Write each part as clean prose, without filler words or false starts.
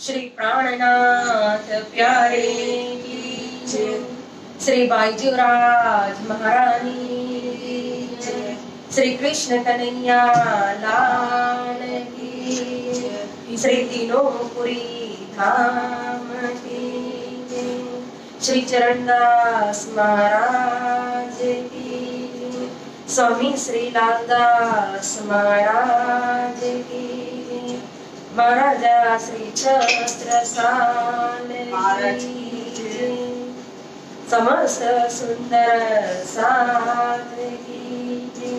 श्री प्राणनाथ प्यारे की जय। श्री बाईजूराज महारानी की जय। श्री कृष्ण कन्हैया लाल की जय। श्री तीनों पुरी धाम की जय। श्री चरणदास महाराज की जय। स्वामी श्री लालदास महाराज की जय। महाराजा श्री छत्रसाल की जय। समस्त सुंदर साध की जय।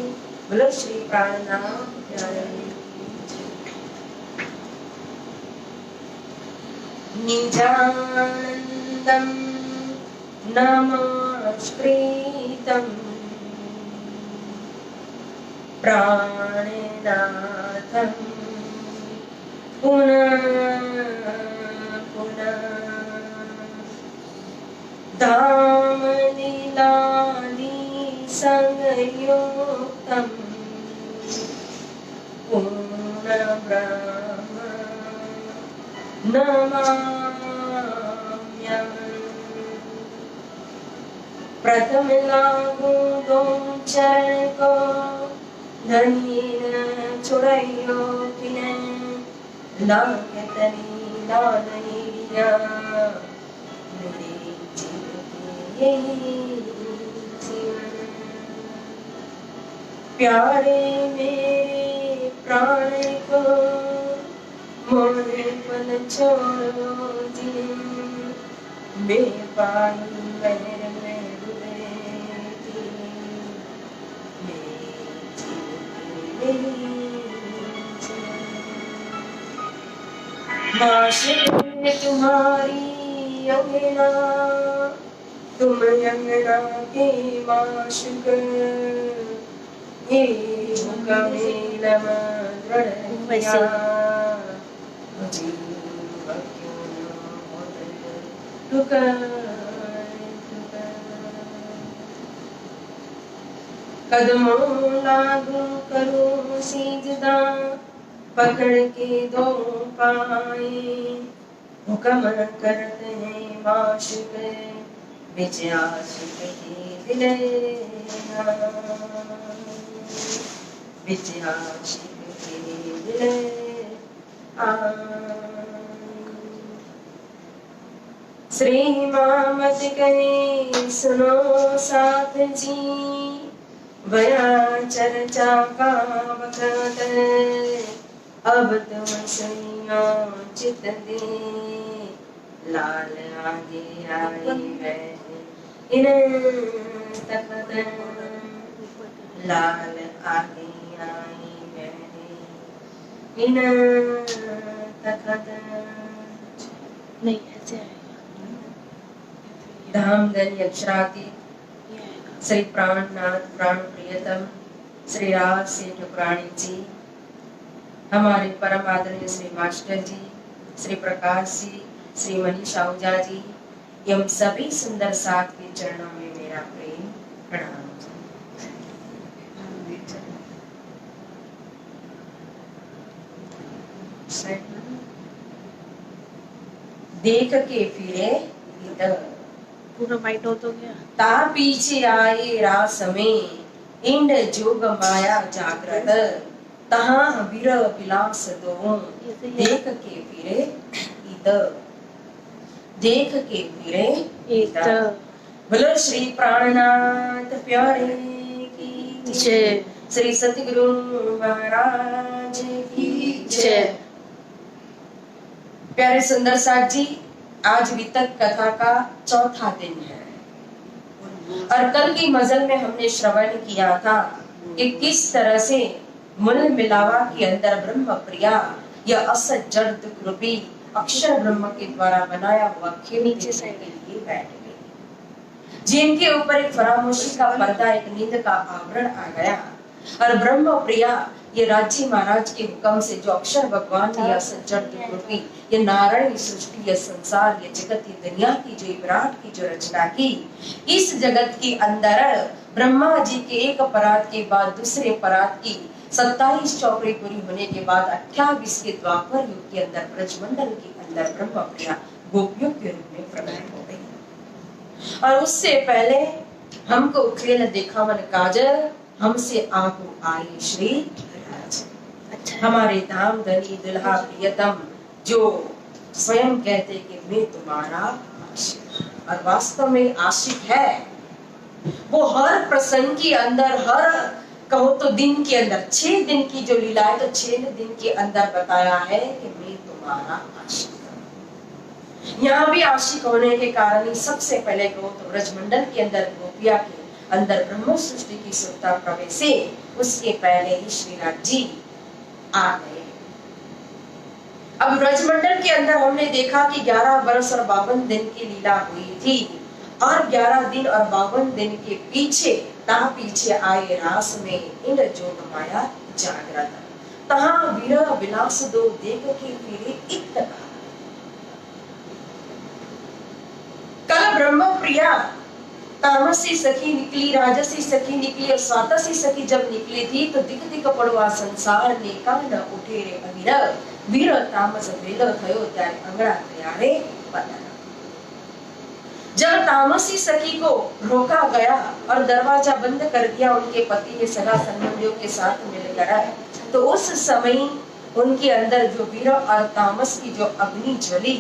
बोलो श्री प्राणनाथ प्यारे की जय। निजानंदं नमस्कृतं प्राणनाथं पुनः पुनः धामलीलादि संयुक्तं पूर्ण ब्रह्म नमाम्यहम्। प्रथम लागू दो चरण को धनीन छुड़ाइयो किने लाकेतनी लालनिया मेरे जीवन के जीवन। प्यारे मेरे प्राण को मोरे पल छोड़ो दिन मैं पाई मेर में डूबे माशिक़े तुम्हारी अंगना तुम अंगना के माशिक़ ये कमीलम दृढ़ किया कदमों लागू करो सीजदा पकड़ के दो पाए हुक्म करते हैं माशिक़ बिच आशिक़ के दिले बिच आशिक़ के दिले श्री मामत कहे सुनो साथ जी बया चर्चा का वक़्त अब तुम सुनियो चित दे लाल आगे आई है इन तख्त लाल आगे आई है इन तख्त नहीं ऐसे आएगा। धाम धन अक्षराती श्री प्राणनाथ प्राण प्रियतम श्री राज से ठुकरानी जी, हमारे परम आदरणीय श्री मास्टर जी, श्री प्रकाश जी, श्री मनीषा ओझा जी, हम सभी सुंदर साथ के चरणों में मेरा प्रेम प्रणाम। देख के फिरे इधर पूरा वाइट हो तो गया। ता पीछे आए रास में इंड जोग माया जागृत तहाँ विरह विलास दो देख के फिरे इधर देख के फिरे इधर। बोलो श्री प्राणनाथ प्यारे की जय। श्री सतगुरु महाराज की जय। प्यारे सुंदर साथ जी, आज वितक कथा का चौथा दिन है और कल की मजल में हमने श्रवण किया था कि किस तरह से मूल मिलावा के अंदर ब्रह्म प्रिया यह असत जड़ दुख रूपी अक्षर ब्रह्म के द्वारा बनाया हुआ खेल नीचे से लिए बैठ गई, जिनके ऊपर एक फरामोशी का पर्दा एक नींद का आवरण आ गया और ब्रह्म प्रिया ये राज्य महाराज के हुक्म से जो अक्षर भगवान ने यह सज्जड़ रूपी ये नारायण सृष्टि ये संसार ये जगत ये दुनिया की जो विराट की जो रचना की, इस जगत के अंदर ब्रह्मा जी के एक परात के बाद दूसरे परात की 27 चौकड़ी पूरी होने के बाद 28 के द्वापर युग के अंदर ब्रजमंडल के अंदर ब्रह्म प्रिया गोपियों के रूप में प्रकट हो गई। और उससे पहले हमको खेल दिखावन काजल हमसे आगो आए श्री राज। अच्छा। हमारे धाम धनी दुल्हा प्रियतम जो स्वयं कहते कि मैं तुम्हारा आशिक, और वास्तव में आशिक है। वो हर प्रसंग के अंदर, हर कहो तो दिन के अंदर, 6 दिन की जो लीला है तो 6 दिन के अंदर बताया है कि मैं तुम्हारा आशिक हूं। यहाँ भी आशिक होने के कारण ही सबसे पहले कहो तो ब्रजमंडल के अंदर गोपिया के अंदर ब्रह्म सृष्टि की सुरता प्रवेश से उसके पहले ही श्रीनाथ जी आ गए। अब ब्रजमंडल के अंदर हमने देखा कि 11 वर्ष और 52 दिन की लीला हुई थी, और 11 दिन और 52 दिन के पीछे आए रास में इंद्र जोग माया जागृत, तहां वीर विलास दो देख के फिरे इतना। कल ब्रह्म प्रिया तामसी सखी निकली, राजसी सखी निकली और स्वातसी सखी जब निकली थी तो दिक दिक पड़वा संसार ने का न उठे रे अविर वीर तामस भेद थयो त्यारे अंगड़ा त्यारे पता। जब तामसी सखी को रोका गया और दरवाजा बंद कर दिया उनके पति ने सगा संबंधियों के साथ मिलकर, तो उस समय उनके अंदर जो वीर और तामस की जो अग्नि ज्वली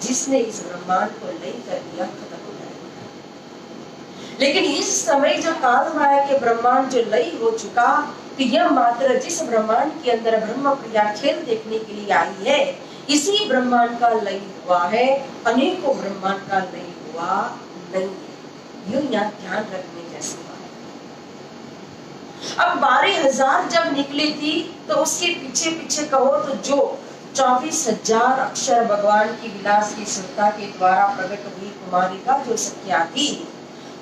जिसने इस ब्रह्मांड को लय कर दिया, खत्म हो गया। लेकिन इस समय जो काल माया के ब्रह्मांड जो लय हो चुका, तो यह मात्र जिस ब्रह्मांड के अंदर ब्रह्म प्रिया खेल देखने के लिए आई है, इसी ब्रह्मांड का लय हुआ है, अनेकों ब्रह्मांड का लय हुआ नहीं है। यूं यहाँ ध्यान रखने जैसी बात। अब 12,000 जब निकली थी तो उसके पीछे पीछे कहो तो जो 24,000 अक्षर भगवान की विलास की सुरता के द्वारा प्रकट हुई कुमारी का जो सख्या थी,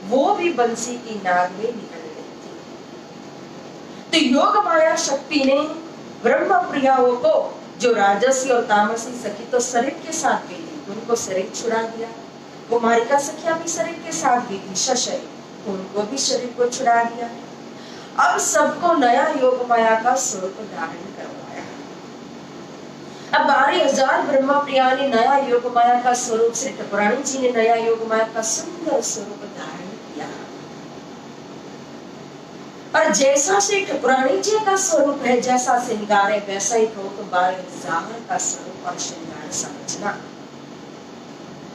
वो भी बंसी की नाग में निकल गई थी। तो योग माया शक्ति ने ब्रह्म प्रियाओं को जो राजसी और तामसी सखी तो शरीर के साथ गई थी, उनको शरीर छुड़ा दिया। कुमारी का सखिया भी शरीर के साथ गई थी, सशरीर, उनको भी शरीर को छुड़ा दिया। अब सबको नया योग माया का स्वरूप धारण करवाया। अब 12,000 ब्रह्म प्रिया ने नया योग माया का स्वरूप, श्री ठाकुरानी जी ने नया योग माया का सुंदर स्वरूप धारण किया। और जैसा श्री ठाकुरानी जी का स्वरूप है, जैसा श्रृंगार है, वैसा ही कहो तो 12,000 का स्वरूप और श्रृंगार समझना।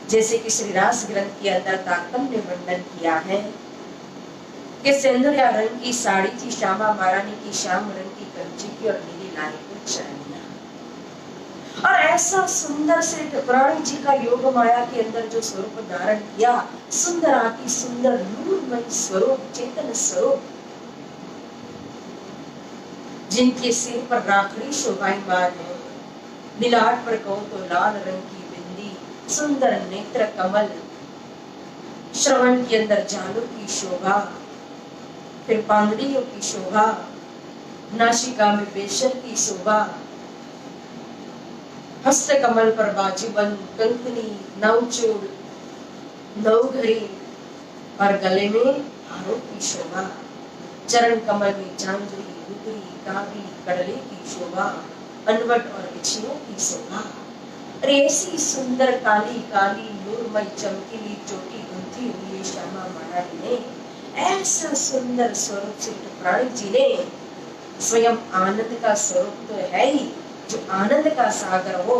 जैसे कि श्री रास ग्रंथ के अंदर तारतम्य वर्णन किया है कि सिंदूरिया रंग की साड़ी थी श्यामा महारानी की, श्याम रंग की कंची की और नीली लाली को चरनिया। और ऐसा सुंदर श्री ठाकुरानी जी का योग माया के अंदर जो स्वरूप धारण किया, सुंदर अति सुंदर नूरमय स्वरूप, चेतन स्वरूप, जिनके सिर पर राखड़ी शोभायमान है, नीलाट पर कहो तो लाल रंग की बिंदी, सुंदर नेत्र कमल, श्रवण के अंदर जालों की शोभा, फिर पांगड़ियों की शोभा, नासिका में बेशन की शोभा, हस्त कमल पर बाजूबंद, कंकनी, नवचूड़, नवघड़ी और गले में हारों की शोभा, चरण कमल में चांदनी, गुगरी, काबी, कड़ले की शोभा, अनवट और बिछियों की शोभा। ऐसी सुंदर काली काली नूरमय चमकीली चोटी गुंथी हुई श्यामा महारानी ने ऐसा सुंदर स्वरूप श्री ठाकुरानी जी ने, स्वयं आनंद का स्वरूप तो है ही, जो आनंद का सागर हो,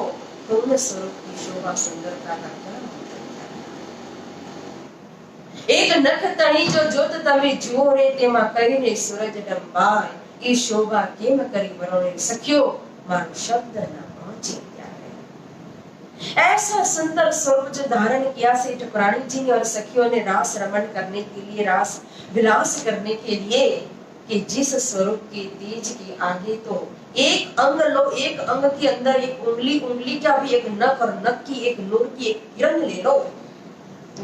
पूर्ण स्वरूप की शोभा सुंदरता का एक नख तणी जो जोत तमे जुओ रे तेमा करीने सूरज डंबाय, ई शोभा केम करी वरोणे सखियो मारो शब्द न पहुंचे त्यारे। ऐसा सुंदर स्वरूप जो धारण किया श्री ठाकुरानी जी ने और सखियों ने रास रमन करने के लिए, रास विलास करने के लिए, कि जिस स्वरूप के तेज के आगे तो एक अंग लो, एक अंग के अंदर एक उंगली, उंगली का भी एक नख और नख की एक नूर की एक किरण ले लो,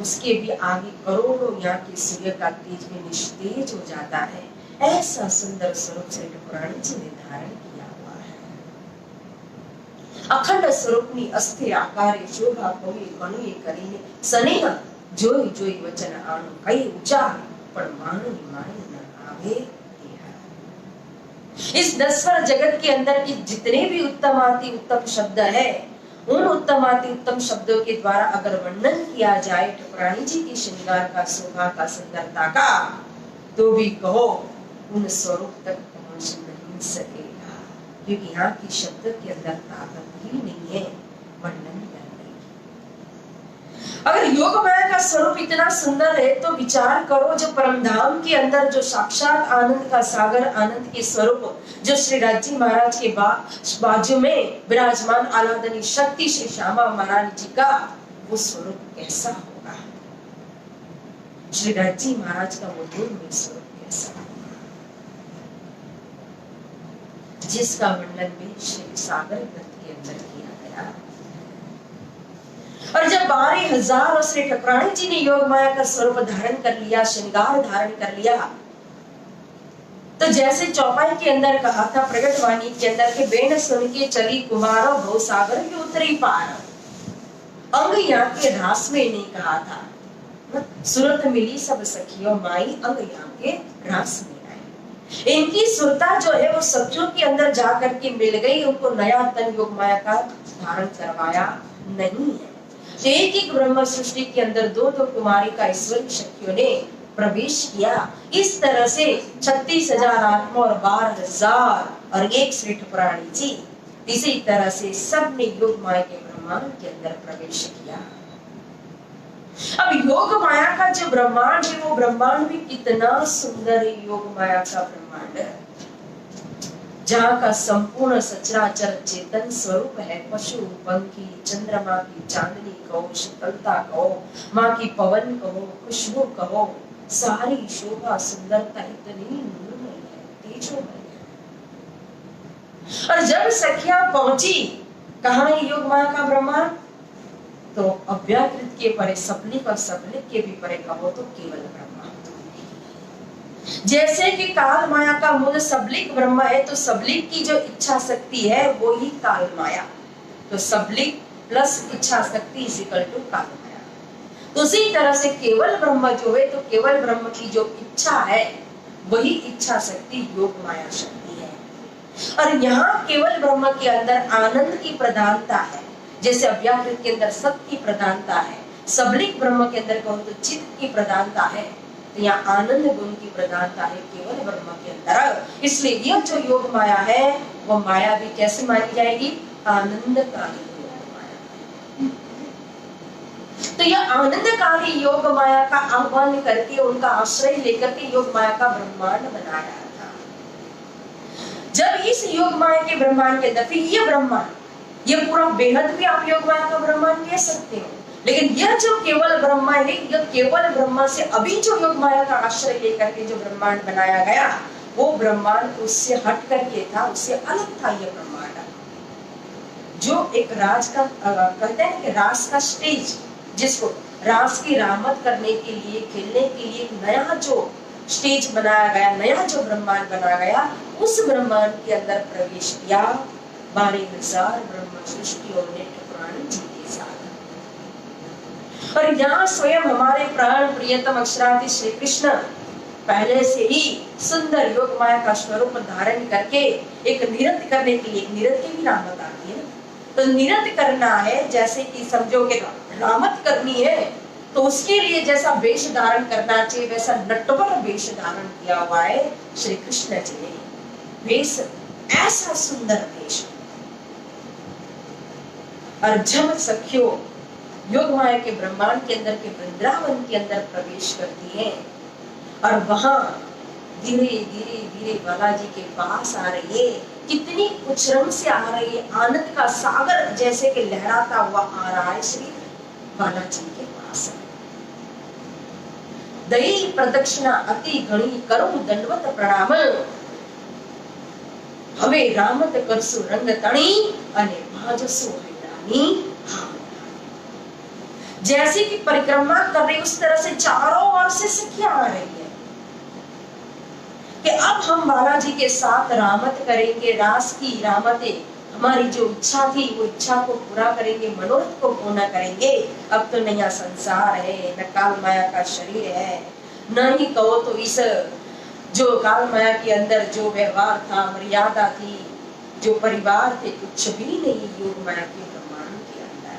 उसके भी आगे करोड़ों यहाँ के सूर्य का तेज में निस्तेज हो जाता है। ऐसा सुंदर स्वरूप श्री ठाकुरानी जी ने धारण किया हुआ है। अखंड स्वरूपनी अस्थिर आकारे शोभा कोई मनुए करीने सनेह जोई जोई वचन आणु कई उचार पण मानु मानु न आवे। इस नश्वर जगत के अंदर की जितने भी उत्तमाति उत्तम शब्द है, उन उत्तमाति उत्तम शब्दों के द्वारा अगर वर्णन किया जाए ठाकुरानी जी की श्रृंगार का, शोभा का, सुंदरता का, तो भी कहो उन स्वरूप तक पहुंच नहीं सकेगा, क्योंकि यहाँ की शब्द के अंदर ताकत ही नहीं है वर्णन करने की। अगर योग माया का स्वरूप इतना सुंदर है तो विचार करो, जो परमधाम के अंदर जो साक्षात आनंद का सागर, आनंद के स्वरूप जो श्री राजी महाराज के बाजू में विराजमान आलादनी शक्ति श्री श्यामा महारानी जी का, वो स्वरूप कैसा होगा? श्री राजी महाराज का वो में स्वरूप कैसा होगा, जिसका वर्णन भी श्री सागर ग्रंथ के अंदर किया गया। और जब 12,000 श्री ठाकुरानी जी ने योग माया का स्वरूप धारण कर लिया, श्रृंगार धारण कर लिया, तो जैसे चौपाई के अंदर कहा था, प्रगटवाणी के अंदर के बेन सुन के चली कुमारो भव सागर के उतरी पार, अंग यहाँ के रास में नहीं कहा था, सूरत मिली सब सखियों माई, अंग यहाँ के रास में आए। इनकी सुरता जो है वो सखियों के अंदर जाकर के मिल गई, उनको नया तन योग माया का धारण करवाया नहीं है। एक एक ब्रह्म सृष्टि के अंदर दो दो कुमारी का ईश्वरी शक्तियों ने प्रवेश किया। इस तरह से 36,000 आत्मा और 12,000 और एक श्री ठाकुरानी जी, इसी तरह से सब ने योग माया के ब्रह्मांड के अंदर प्रवेश किया। अब योग माया का जो ब्रह्मांड है वो ब्रह्मांड भी कितना सुंदर है। योग माया का ब्रह्मांड जहाँ का संपूर्ण सचराचर चेतन स्वरूप है, पशु पंखी चंद्रमा की चांदनी कहो, शीतलता कहो, माँ की पवन कहो, खुशबू कहो, सारी शोभा सुंदरता इतनी नूरमय है, तेजोमय है। और जब सखिया पहुंची कहाँ योग माया का ब्रह्मांड, तो अव्याकृत के परे सबलिक और सबलिक के भी परे कहो तो केवल ब्रह्मांड। जैसे कि काल माया का मूल सबलिक ब्रह्म है, तो सबलिक की जो इच्छा शक्ति है वो ही काल माया, तो सबलिक प्लस इच्छा शक्ति इज इक्वल टू काल माया। तो उसी तरह से केवल ब्रह्म जो है, तो केवल ब्रह्म की जो इच्छा है वही इच्छा शक्ति योग माया शक्ति है। और यहाँ केवल ब्रह्म के अंदर आनंद की प्रधानता है, जैसे अव्याकृत के अंदर सत्य की प्रधानता है, सबलिक ब्रह्म के अंदर कहूं तो चित्त की प्रधानता है, तो यहाँ आनंद गुण की प्रधानता है केवल ब्रह्म के अंदर। इसलिए यह जो योग माया है वो माया भी कैसे मानी जाएगी? आनंदकारी योग माया। तो यह आनंदकारी योग माया का आह्वान करके, उनका आश्रय लेकर के योग माया का ब्रह्मांड बनाया था। जब इस योग माया के ब्रह्मांड के अंदर, फिर ये ब्रह्मांड, ये पूरा बेहद भी आप योग माया का ब्रह्मांड कह सकते हो, लेकिन यह जो केवल ब्रह्मा है, यह केवल ब्रह्मा से अभी जो योग माया का आश्रय लेकर के जो ब्रह्मांड बनाया गया, वो ब्रह्मांड उससे हट करके था, उससे अलग था। यह ब्रह्मांड जो एक राज का कहते हैं कि रास का स्टेज, जिसको रास की रामत करने के लिए, खेलने के लिए नया जो स्टेज बनाया गया, नया जो ब्रह्मांड बनाया गया, उस ब्रह्मांड के अंदर प्रवेश किया 12,000 ब्रह्म सृष्टियों ने ठाकुरानी जी के साथ। और यहाँ स्वयं हमारे प्राण प्रियतम अक्षराधि श्री कृष्ण पहले से ही सुंदर योग माया का स्वरूप धारण करके एक निरत करने के लिए, निरत की भी रामत आती है, तो निरत करना है, जैसे कि समझो कि रामत करनी है तो उसके लिए जैसा वेश धारण करना चाहिए वैसा नटवर वेश धारण किया हुआ है श्री कृष्ण जी ने। वेश ऐसा सुंदर वेश। और जब सखियों योग माया के ब्रह्मांड के अंदर के वृंदावन के अंदर प्रवेश करती है और वहां धीरे धीरे धीरे बालाजी के पास आ रही है, कितनी उच्च रंग से आ रही है, आनंद का सागर जैसे कि लहराता हुआ आ रहा है श्री बालाजी के पास। दई प्रदक्षिणा अति घणी करो दंडवत प्रणाम, हमें रामत करसु रंग तणी अने भाजसु हैरानी। जैसे कि परिक्रमा कर रही उस तरह से चारों ओर से सखियां आ रही है कि अब हम बालाजी के साथ रामत करेंगे, रास की रामतें, हमारी जो इच्छा थी वो इच्छा को पूरा करेंगे, मनोरथ को पूर्ण करेंगे। अब तो नया संसार है, न काल माया का शरीर है, न ही कहो तो इस जो काल माया के अंदर जो व्यवहार था, मर्यादा थी, जो परिवार थे, कुछ भी नहीं योग माया के ब्रह्मांड के अंदर।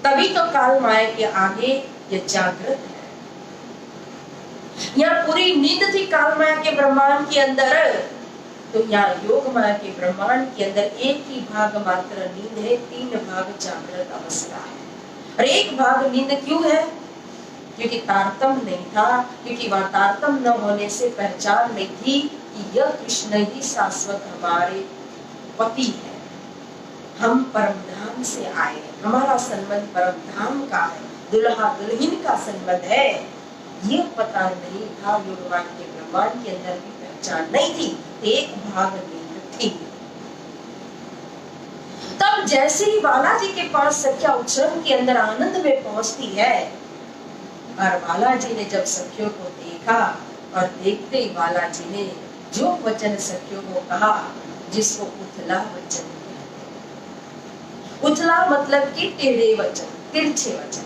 तभी तो काल माया के आगे ये जागृत है। यहाँ पूरी नींद थी काल माया के ब्रह्मांड के अंदर, तो यहाँ योग माया के ब्रह्मांड के अंदर एक ही भाग मात्र नींद है, 3 भाग जागृत अवस्था है। और एक भाग नींद क्यों है? क्योंकि तारतम्य नहीं था, क्योंकि वह तारतम्य न होने से पहचान नहीं थी कि यह कृष्ण ही शाश्वत हमारे पति है, हम परम धाम से आए हैं, हमारा संबंध परम धाम का है, दुल्हा दुल्हन का संबंध है। ये पता नहीं था, योग माया के ब्रह्मांड के अंदर भी पहचान नहीं थी, एक भाग नींद थी। तब जैसे ही बालाजी के पास सख्या उच्छृंग के अंदर आनंद में पहुंचती है, और बालाजी ने जब सखियों को देखा, और देखते ही बालाजी ने जो वचन सखियों को कहा, जिसको उथला वचन कहते हैं। उथला मतलब कि टेढ़े वचन, तिरछे वचन।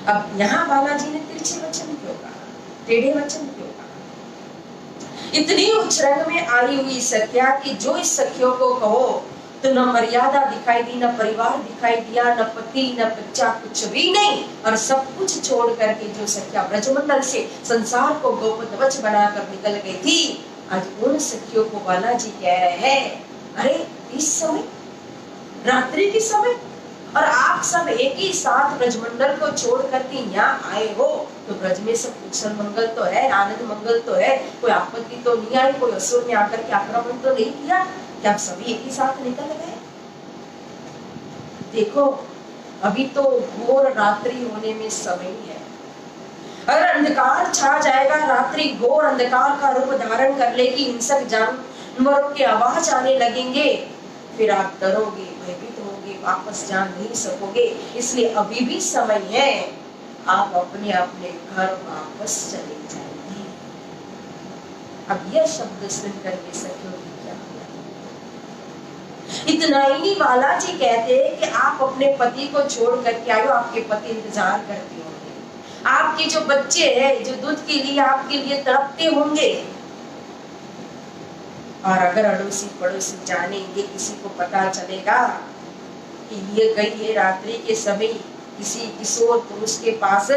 अब यहाँ बालाजी ने तिरछे वचन क्यों कहा, टेढ़े वचन क्यों कहा? इतनी उच्छृंग में आई हुई सख्या कि जो इस सखियों को कहो तो न मर्यादा दिखाई दी, न परिवार दिखाई दिया, न पति न बच्चा, कुछ भी नहीं। और सब कुछ छोड़ करके जो सख्या ब्रजमंडल से संसार को गोपध्वज बनाकर निकल गई थी, आज उन सखियों को बालाजी कह रहे हैं, अरे इस समय रात्रि के समय और आप सब एक ही साथ ब्रजमंडल को छोड़ करके यहाँ आए हो, तो ब्रज में सब कुशल मंगल तो है, आनंद मंगल तो है, कोई आपत्ति तो नहीं आई, कोई असुर ने आकर के आक्रमण तो नहीं किया, क्या आप सभी एक ही साथ निकल गए? देखो अभी तो घोर रात्रि होने में समय है, अगर अंधकार छा जाएगा, रात्रि घोर अंधकार का रूप धारण कर लेगी, हिंसक जानवरों के आवाज आने लगेंगे, फिर आप डरोगे, भयभीत होगे, वापस जा नहीं सकोगे। इसलिए अभी भी समय है, आप अपने अपने घर वापस चले जाएंगे। अब यह शब्द सुन करके सखियों की क्या हुआ? इतना ही नहीं, बालाजी कहते हैं कि आप अपने पति को छोड़ करके आयो, आपके पति इंतजार करते होंगे, आपके जो बच्चे हैं जो दूध के लिए आपके लिए तड़पते होंगे। और अगर अड़ोसी पड़ोसी जानेंगे, किसी को पता चलेगा कि ये गई है रात्रि के समय किसी किशोर पुरुष के पास,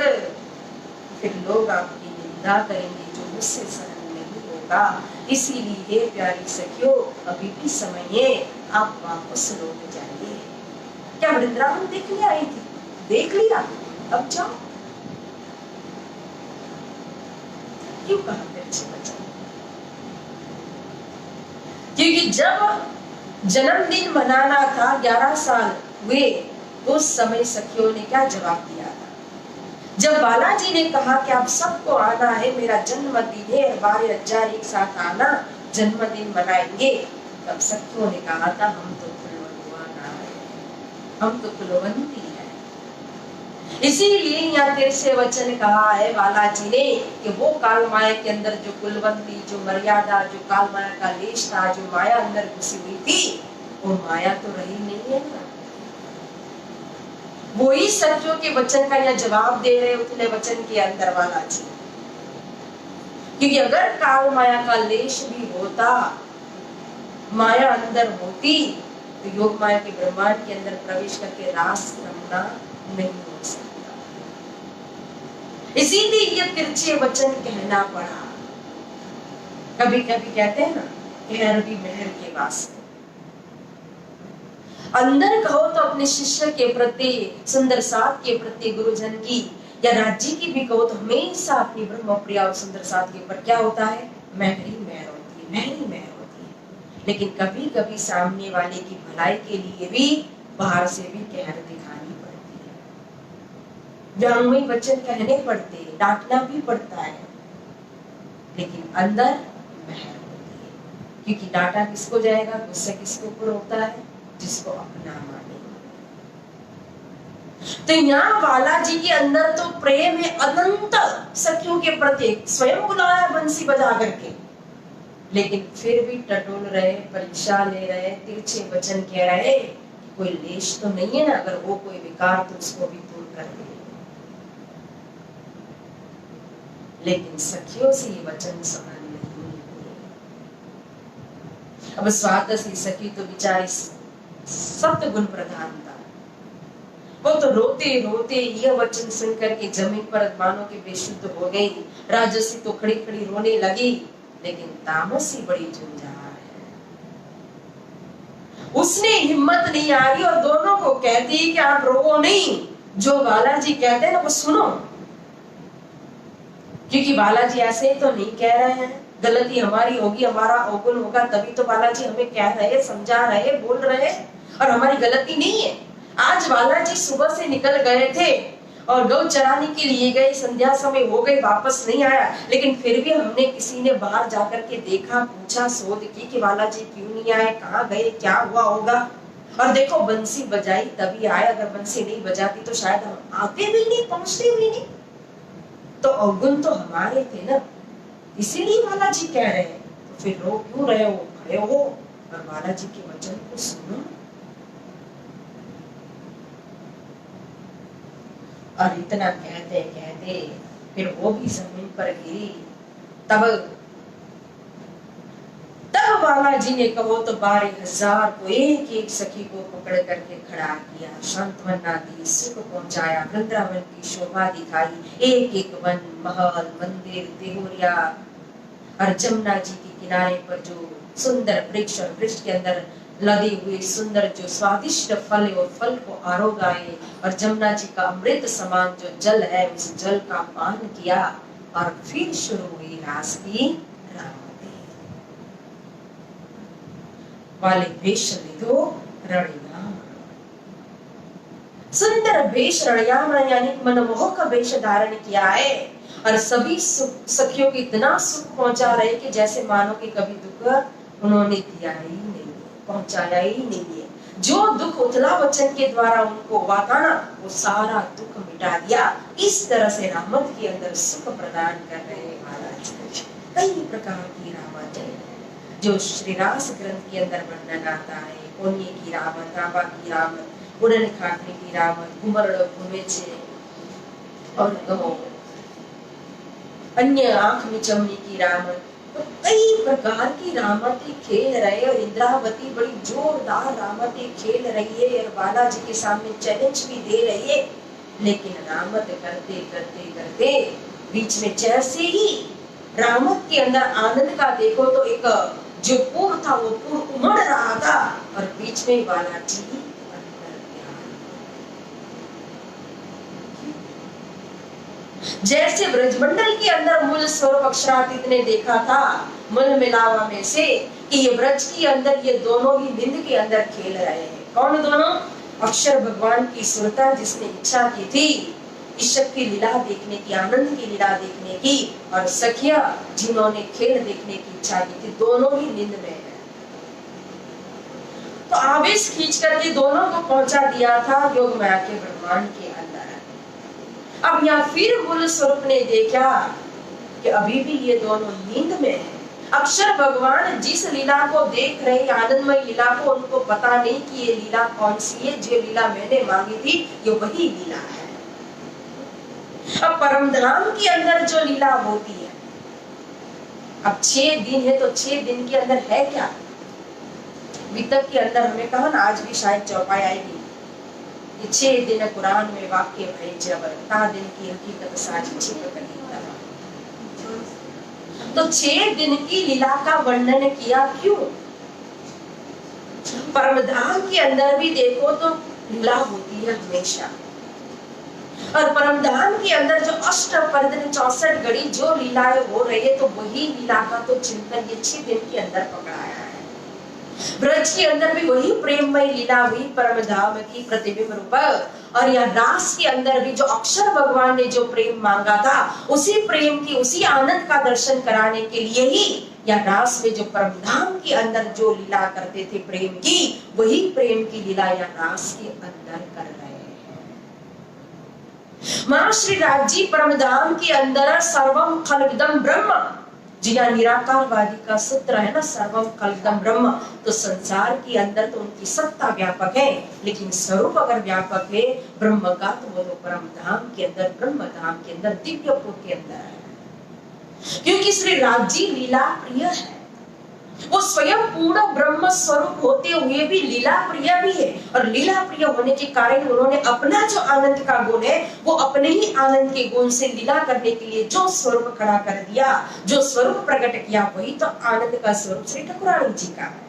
फिर लोग आपकी निंदा करेंगे, जो मुझसे सहन नहीं होगा। इसीलिए प्यारी सखियों, अभी भी समय है, आप वापस लौट जाइए। क्या वृंदावन देखने आई थी? देख लिया, अब जाओ। क्यों कहा तिरछे वचन? क्योंकि जब जन्मदिन मनाना था, 11 साल हुए, उस समय सखियों ने क्या जवाब दिया था? जब बालाजी ने कहा कि आप सबको आना है, मेरा जन्मदिन है, 12,000 एक साथ आना, जन्मदिन मनाएंगे, तब सखियों ने कहा था, हम तो कुलवंतवाना है, हम तो कुलवंती है। इसीलिए यहाँ तिरछे वचन कहा है बालाजी ने कि वो काल माया के अंदर जो कुलवंती, जो मर्यादा, जो काल माया का लेश था, जो माया अंदर घुसी हुई थी, वो माया तो रही नहीं है ना। वही सखियों के वचन का यह जवाब दे रहे उतने वचन के अंदर बालाजी, क्योंकि अगर काल माया का लेश भी होता, माया अंदर होती, तो योग माया के ब्रह्मांड के अंदर प्रवेश करके रास रमना नहीं हो सकता। इसीलिए ये तिरछे वचन कहना पड़ा। कभी कभी कहते हैं ना, कहर भी मेहर के वास्ते। अंदर कहो तो अपने शिष्य के प्रति, सुंदर साथ के प्रति, गुरुजन की या राज्य की भी कहो तो हमेशा अपनी ब्रह्म प्रिया और सुंदर साथ के ऊपर क्या होता है? मेहर ही मेहर होती है, मेहर ही मेहर होती है। लेकिन कभी कभी सामने वाले की भलाई के लिए भी बाहर से भी कहर दिखानी पड़ती है, व्यंग्यमय वचन कहने पड़ते हैं, डांटना भी पड़ता है, लेकिन अंदर मेहर होती है। क्योंकि डांटा किसको जाएगा, गुस्सा किसके ऊपर होता है? जिसको अपना माने। तो यहाँ बालाजी के अंदर तो प्रेम है अनंत सखियों के प्रति, स्वयं बुलाया बंसी बजा करके, लेकिन फिर भी टटोल रहे, परीक्षा ले रहे, तिरछे वचन कह रहे, कोई लेश तो नहीं है ना, अगर वो कोई विकार तो उसको भी दूर कर दे। लेकिन सखियों से ये वचन समान नहीं हुए। अब स्वादसी सखी तो बेचारी सत्य गुण प्रधान था, वो तो रोते रोते यह वचन सुनकर के जमीन पर मानो के बेशुद्ध हो गई। राजसी तो खड़ी खड़ी रोने लगी, लेकिन तामसी बड़ी झुंझार है। उसने हिम्मत नहीं आ रही और दोनों को कहती कि आप रो नहीं, जो बालाजी कहते हैं ना वो सुनो, क्योंकि बालाजी ऐसे तो नहीं कह रहे हैं, गलती हमारी होगी, हमारा अवगुण होगा, तभी तो बालाजी हमें कह रहे, समझा रहे, बोल रहे, और हमारी गलती नहीं है। आज बालाजी सुबह से निकल गए थे और गौ चराने के लिए गए, संध्या समय हो गई, वापस नहीं आया, लेकिन फिर भी हमने किसी ने बाहर जाकर के देखा, पूछा, शोध की कि बालाजी क्यों नहीं आए, कहाँ गए, क्या हुआ होगा। और देखो बंसी बजाई तभी आए, अगर बंसी नहीं बजाती तो शायद हम आते भी नहीं, पहुंचते भी नहीं। तो अवगुण तो हमारे थे ना, इसीलिए बालाजी कह रहे हैं। तो फिर रो क्यों रहे हो, भय हो, और बालाजी के वचन को सुनो। और इतना कहते कहते फिर वो भी जमीन पर गिरी। तब बालाजी ने कहो तो 12,000 को एक एक सखी को पकड़ करके खड़ा किया, सांत्वना दी, सुख पहुंचाया, वृंदावन की शोभा दिखाई। एक एक वन, महल, मंदिर, देहुरिया और जमुना जी के किनारे पर जो सुंदर वृक्ष और वृक्ष के अंदर लदे हुए सुंदर जो स्वादिष्ट फल और फल को आरोगाए, और जमुना जी का अमृत समान जो जल है उस जल का पान किया। और फिर शुरू हुई रास की रामते वाले वेश लिधो रणयाम। सुंदर वेश रणयाम यानी मनमोहक वेश धारण किया है, और सभी सखियों को इतना सुख पहुंचा रहे कि जैसे मानो कि कभी दुख उन्होंने दिया ही नहीं, पहुंचाया ही नहीं है। जो दुख उथला वचन के द्वारा उनको हुआ था ना, वो सारा दुख मिटा दिया। इस तरह से रहमत के अंदर सुख प्रदान कर रहे हैं महाराज। कई प्रकार की रहमत है जो श्री रास ग्रंथ के अंदर वर्णन आता है। कोनिये की रहमत, राबा की रहमत, उड़न खाटने की रहमत, घुमरड़ घूमे छे, और कहो अन्य आंख में चमनी की रहमत। तो कई प्रकार की रामतें खेल रहे, और इंद्रावती बड़ी जोरदार रामतें खेल रही है, और बालाजी के सामने चैलेंज भी दे रही है। लेकिन रामत करते करते करते बीच में जैसे ही रामत के अंदर आनंद का देखो तो एक जो पूर था वो पूर उमड़ रहा था, और बीच में बालाजी अंदर गया। जैसे ब्रजमंडल के अंदर मूल स्वरूप अक्षरातीत ने देखा था मूल मिलावा में से कि ये ब्रज के अंदर ये दोनों ही निंद के अंदर खेल रहे हैं। कौन दोनों? अक्षर भगवान की सुरता जिसने इच्छा की थी ईश्वर की लीला देखने की, आनंद की लीला देखने की, और सखिया जिन्होंने खेल देखने की इच्छा की थी, दोनों ही निंद में है। तो आवेश खींच करके दोनों को पहुंचा दिया था योग माया के ब्रह्मांड के अंदर। अब यहाँ फिर मूल स्वरूप ने देखा कि अभी भी ये दोनों नींद में है। अक्षर भगवान जिस लीला को देख रहे, आनंदमय लीला को, उनको पता नहीं कि ये लीला कौन सी है। जो लीला मैंने मांगी थी ये वही लीला है। अब परम धाम के अंदर जो लीला होती है, अब 6 दिन है तो 6 दिन के अंदर है क्या? वितक के अंदर हमने कहा ना, आज भी शायद चौपाई आएगी कि 6 दिन कुरान में वाक्य भय जबर, ता दिन की हकीकत साझी छिप कर। तो 6 दिन की लीला का वर्णन किया क्यों? परमधाम के अंदर भी देखो तो लीला होती है हमेशा, और परमधाम के अंदर जो अष्टप्रदन 64 घड़ी जो लीलाएं हो रही है, तो वही लीला का तो चिंतन ये 6 दिन के अंदर पकड़ाया है। ब्रज के अंदर भी वही प्रेममय लीला हुई परमधाम की प्रतिबिंब रूप, और यह रास के अंदर भी जो अक्षर भगवान ने जो प्रेम मांगा था, उसी प्रेम की, उसी आनंद का दर्शन कराने के लिए ही या रास में जो परमधाम के अंदर जो लीला करते थे प्रेम की, वही प्रेम की लीला या रास के अंदर कर रहे हैं। मां श्री राजी परमधाम के अंदर सर्वम खलविदम ब्रह्म, जिया निराकारवादी का सूत्र है ना, सर्वम खलविदम ब्रह्म। तो संसार के अंदर तो उनकी सत्ता व्यापक है, लेकिन स्वरूप अगर व्यापक है ब्रह्म का, तो वो तो परम धाम के अंदर, ब्रह्म धाम के अंदर, दिव्यपुर के अंदर है। क्योंकि श्री राज जी लीला प्रिय है। वो स्वयं पूर्ण ब्रह्म स्वरूप होते हुए भी लीला प्रिय भी है, और लीला प्रिय होने के कारण उन्होंने अपना जो आनंद का गुण है वो अपने ही आनंद के गुण से लीला करने के लिए जो स्वरूप खड़ा कर दिया, जो स्वरूप प्रकट किया, वही तो आनंद का स्वरूप श्री ठाकुरानी जी का है।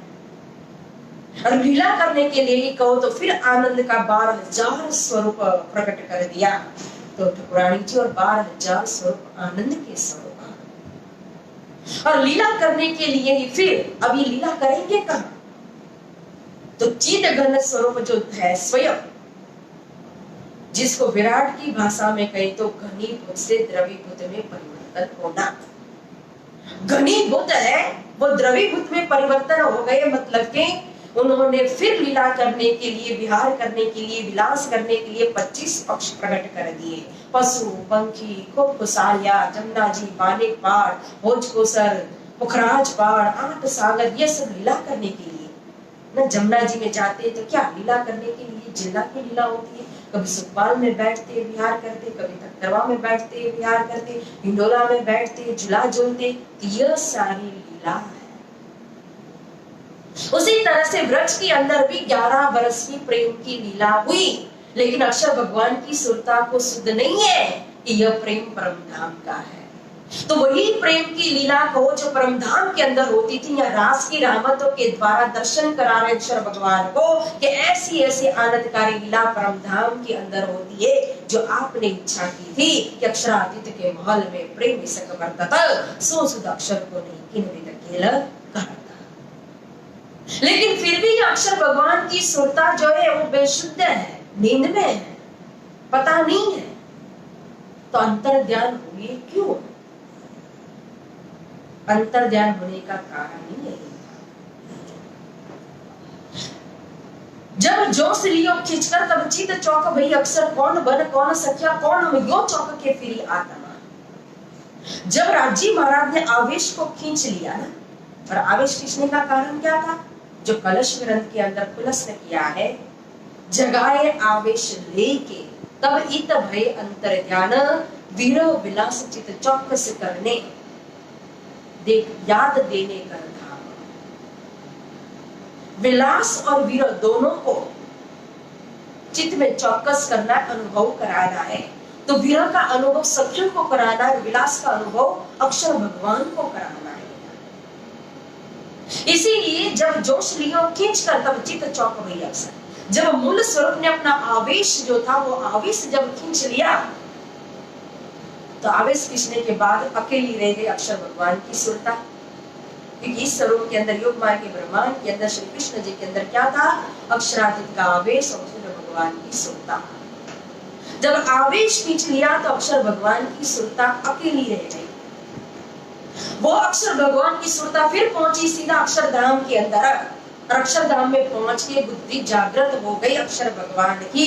और लीला करने के लिए ही कहो तो फिर आनंद का 12,000 स्वरूप प्रकट कर दिया। तो ठाकुरानी जी और 12,000 स्वरूप आनंद के स्वरूप, और लीला करने के लिए ही फिर अब ये लीला करेंगे कहां? तो चिद घन स्वरूप जो है स्वयं, जिसको विराट की भाषा में कहें तो घनीभूत से द्रवीभूत में परिवर्तन होना। घनीभूत है वो द्रवीभूत में परिवर्तन हो गए, मतलब के उन्होंने फिर लीला करने के लिए, विहार करने के लिए, विलास करने के लिए 25 पक्ष प्रकट कर दिए। पशु, पंखी, खूब खुशालिया, जमुना जी, बानेक पहाड़, भोजकोसर, पुखराज पहाड़, 8 सागर, ये सब लीला करने के लिए ना। जमुना जी में जाते तो क्या लीला करने के लिए जिला की लीला होती है। कभी सुखपाल में बैठते विहार करते, कभी तख्तरवा में बैठते विहार करते, हिंडोला में बैठते झूला झूलते, यह सारी लीला है। उसी तरह से वृक्ष के अंदर भी 11 वर्ष की प्रेम की लीला हुई, लेकिन अक्षर भगवान की सुरता को सुध नहीं है कि यह प्रेम परम धाम का है। तो वही प्रेम की लीला को जो परम धाम के अंदर होती थी, या रास की रहमतों के द्वारा दर्शन करा रहे अक्षर भगवान को कि ऐसी ऐसी आनंदकारी लीला परम धाम के अंदर होती है, जो आपने इच्छा की थी कि अक्षरातीत के महल में प्रेम विसक वर्तत सो सुध अक्षर को नहीं किन्वित केल कहता। लेकिन फिर भी अक्षर भगवान की सुरता जो है वो बेशुद्ध है, नींद में है, पता नहीं है। तो अंतर ध्यान हुए क्यों? अंतर ध्यान होने का कारण ही यही था। जब जोश लियो खींचकर तब चित चौक भई अक्षर कौन बन कौन सख्या कौन हम यो चौक के फिरी आत्मा। जब राजी महाराज ने आवेश को खींच लिया ना, और आवेश खींचने का कारण क्या था? जो कलश ग्रंथ के अंदर पुलस्त किया है, जगाए आवेश लेके तब इत भय अंतर ध्यान वीर विलास चित चौकस करने देख याद देने कर धाम। विलास और वीर दोनों को चित्त में चौकस करना, अनुभव कराना है। तो वीर का अनुभव सखियों को कराना है, विलास का अनुभव अक्षर भगवान को कराना है। इसीलिए जब जोश लियो खींच कर तब चित्त चौक भई अक्षर। जब मूल स्वरूप ने अपना आवेश जो था वो आवेश जब खींच लिया, तो आवेश खींचने के बाद अकेली रह गई अक्षर भगवान की सुरता। क्योंकि इस स्वरूप के अंदर योग मार्ग के ब्रह्मांड के अंदर श्री कृष्ण जी के अंदर क्या था? अक्षरातीत का आवेश और भगवान की सुरता। जब आवेश खींच लिया तो अक्षर भगवान की सुरता अकेली रह गई। वो अक्षर भगवान की सुरता फिर पहुंची सीधा अक्षरधाम के अंदर, और अक्षरधाम में पहुंच के बुद्धि जागृत हो गई अक्षर भगवान की,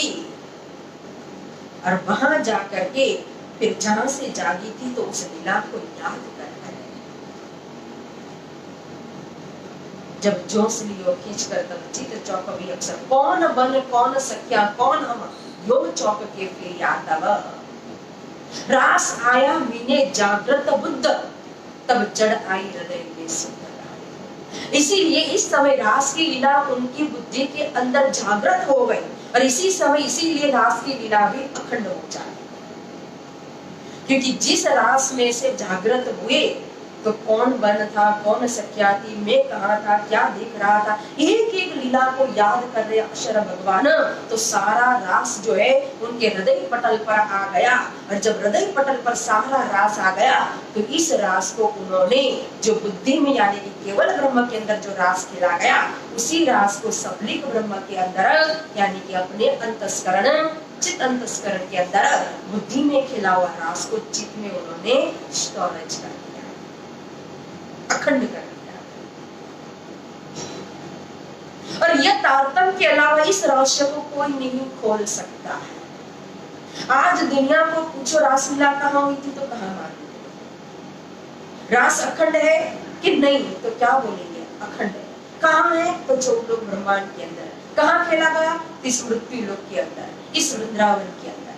और वहां जाकर के फिर जहां से जागी थी तो उस लीला को याद कर रहे। जब जोश लियो खींच कर तब चित चौक भी अक्षर कौन बन कौन सख्या कौन हम योग चौक के फिर यादव। रास आया मीने जागृत बुद्ध तब चढ़ आई हृदय में सुंदर। इसीलिए इस समय रास की लीला उनकी बुद्धि के अंदर जागृत हो गई, और इसी समय इसीलिए रास की लीला भी अखंड हो जाती। क्योंकि जिस रास में से जागृत हुए तो कौन बन था, कौन सख्या थी, मैं कहाँ था, क्या देख रहा था, एक एक लीला को याद कर रहे अक्षर भगवान। तो सारा रास जो है उनके हृदय पटल पर आ गया, और जब हृदय पटल पर सारा रास आ गया तो इस रास को उन्होंने जो बुद्धि में यानी कि केवल ब्रह्म के अंदर जो रास खेला गया, उसी रास को सबलिक ब्रह्म के अंदर यानी कि अपने अंतस्करण चित अंतस्करण के अंदर बुद्धि में खेला हुआ रास को चित्त में उन्होंने स्टोरेज कर दिया, अखंड कर दिया। और यह तारतम्य के अलावा इस रहस्य को कोई नहीं खोल सकता है। आज दुनिया को पूछो रासलीला कहाँ हुई थी तो कहाँ मालूम? रास अखंड है कि नहीं तो क्या बोलेंगे? अखंड है। कहाँ है तो चौक लोक ब्रह्मांड के अंदर। कहाँ खेला गया? इस मृत्यु लोक के अंदर, इस वृंदावन के अंदर।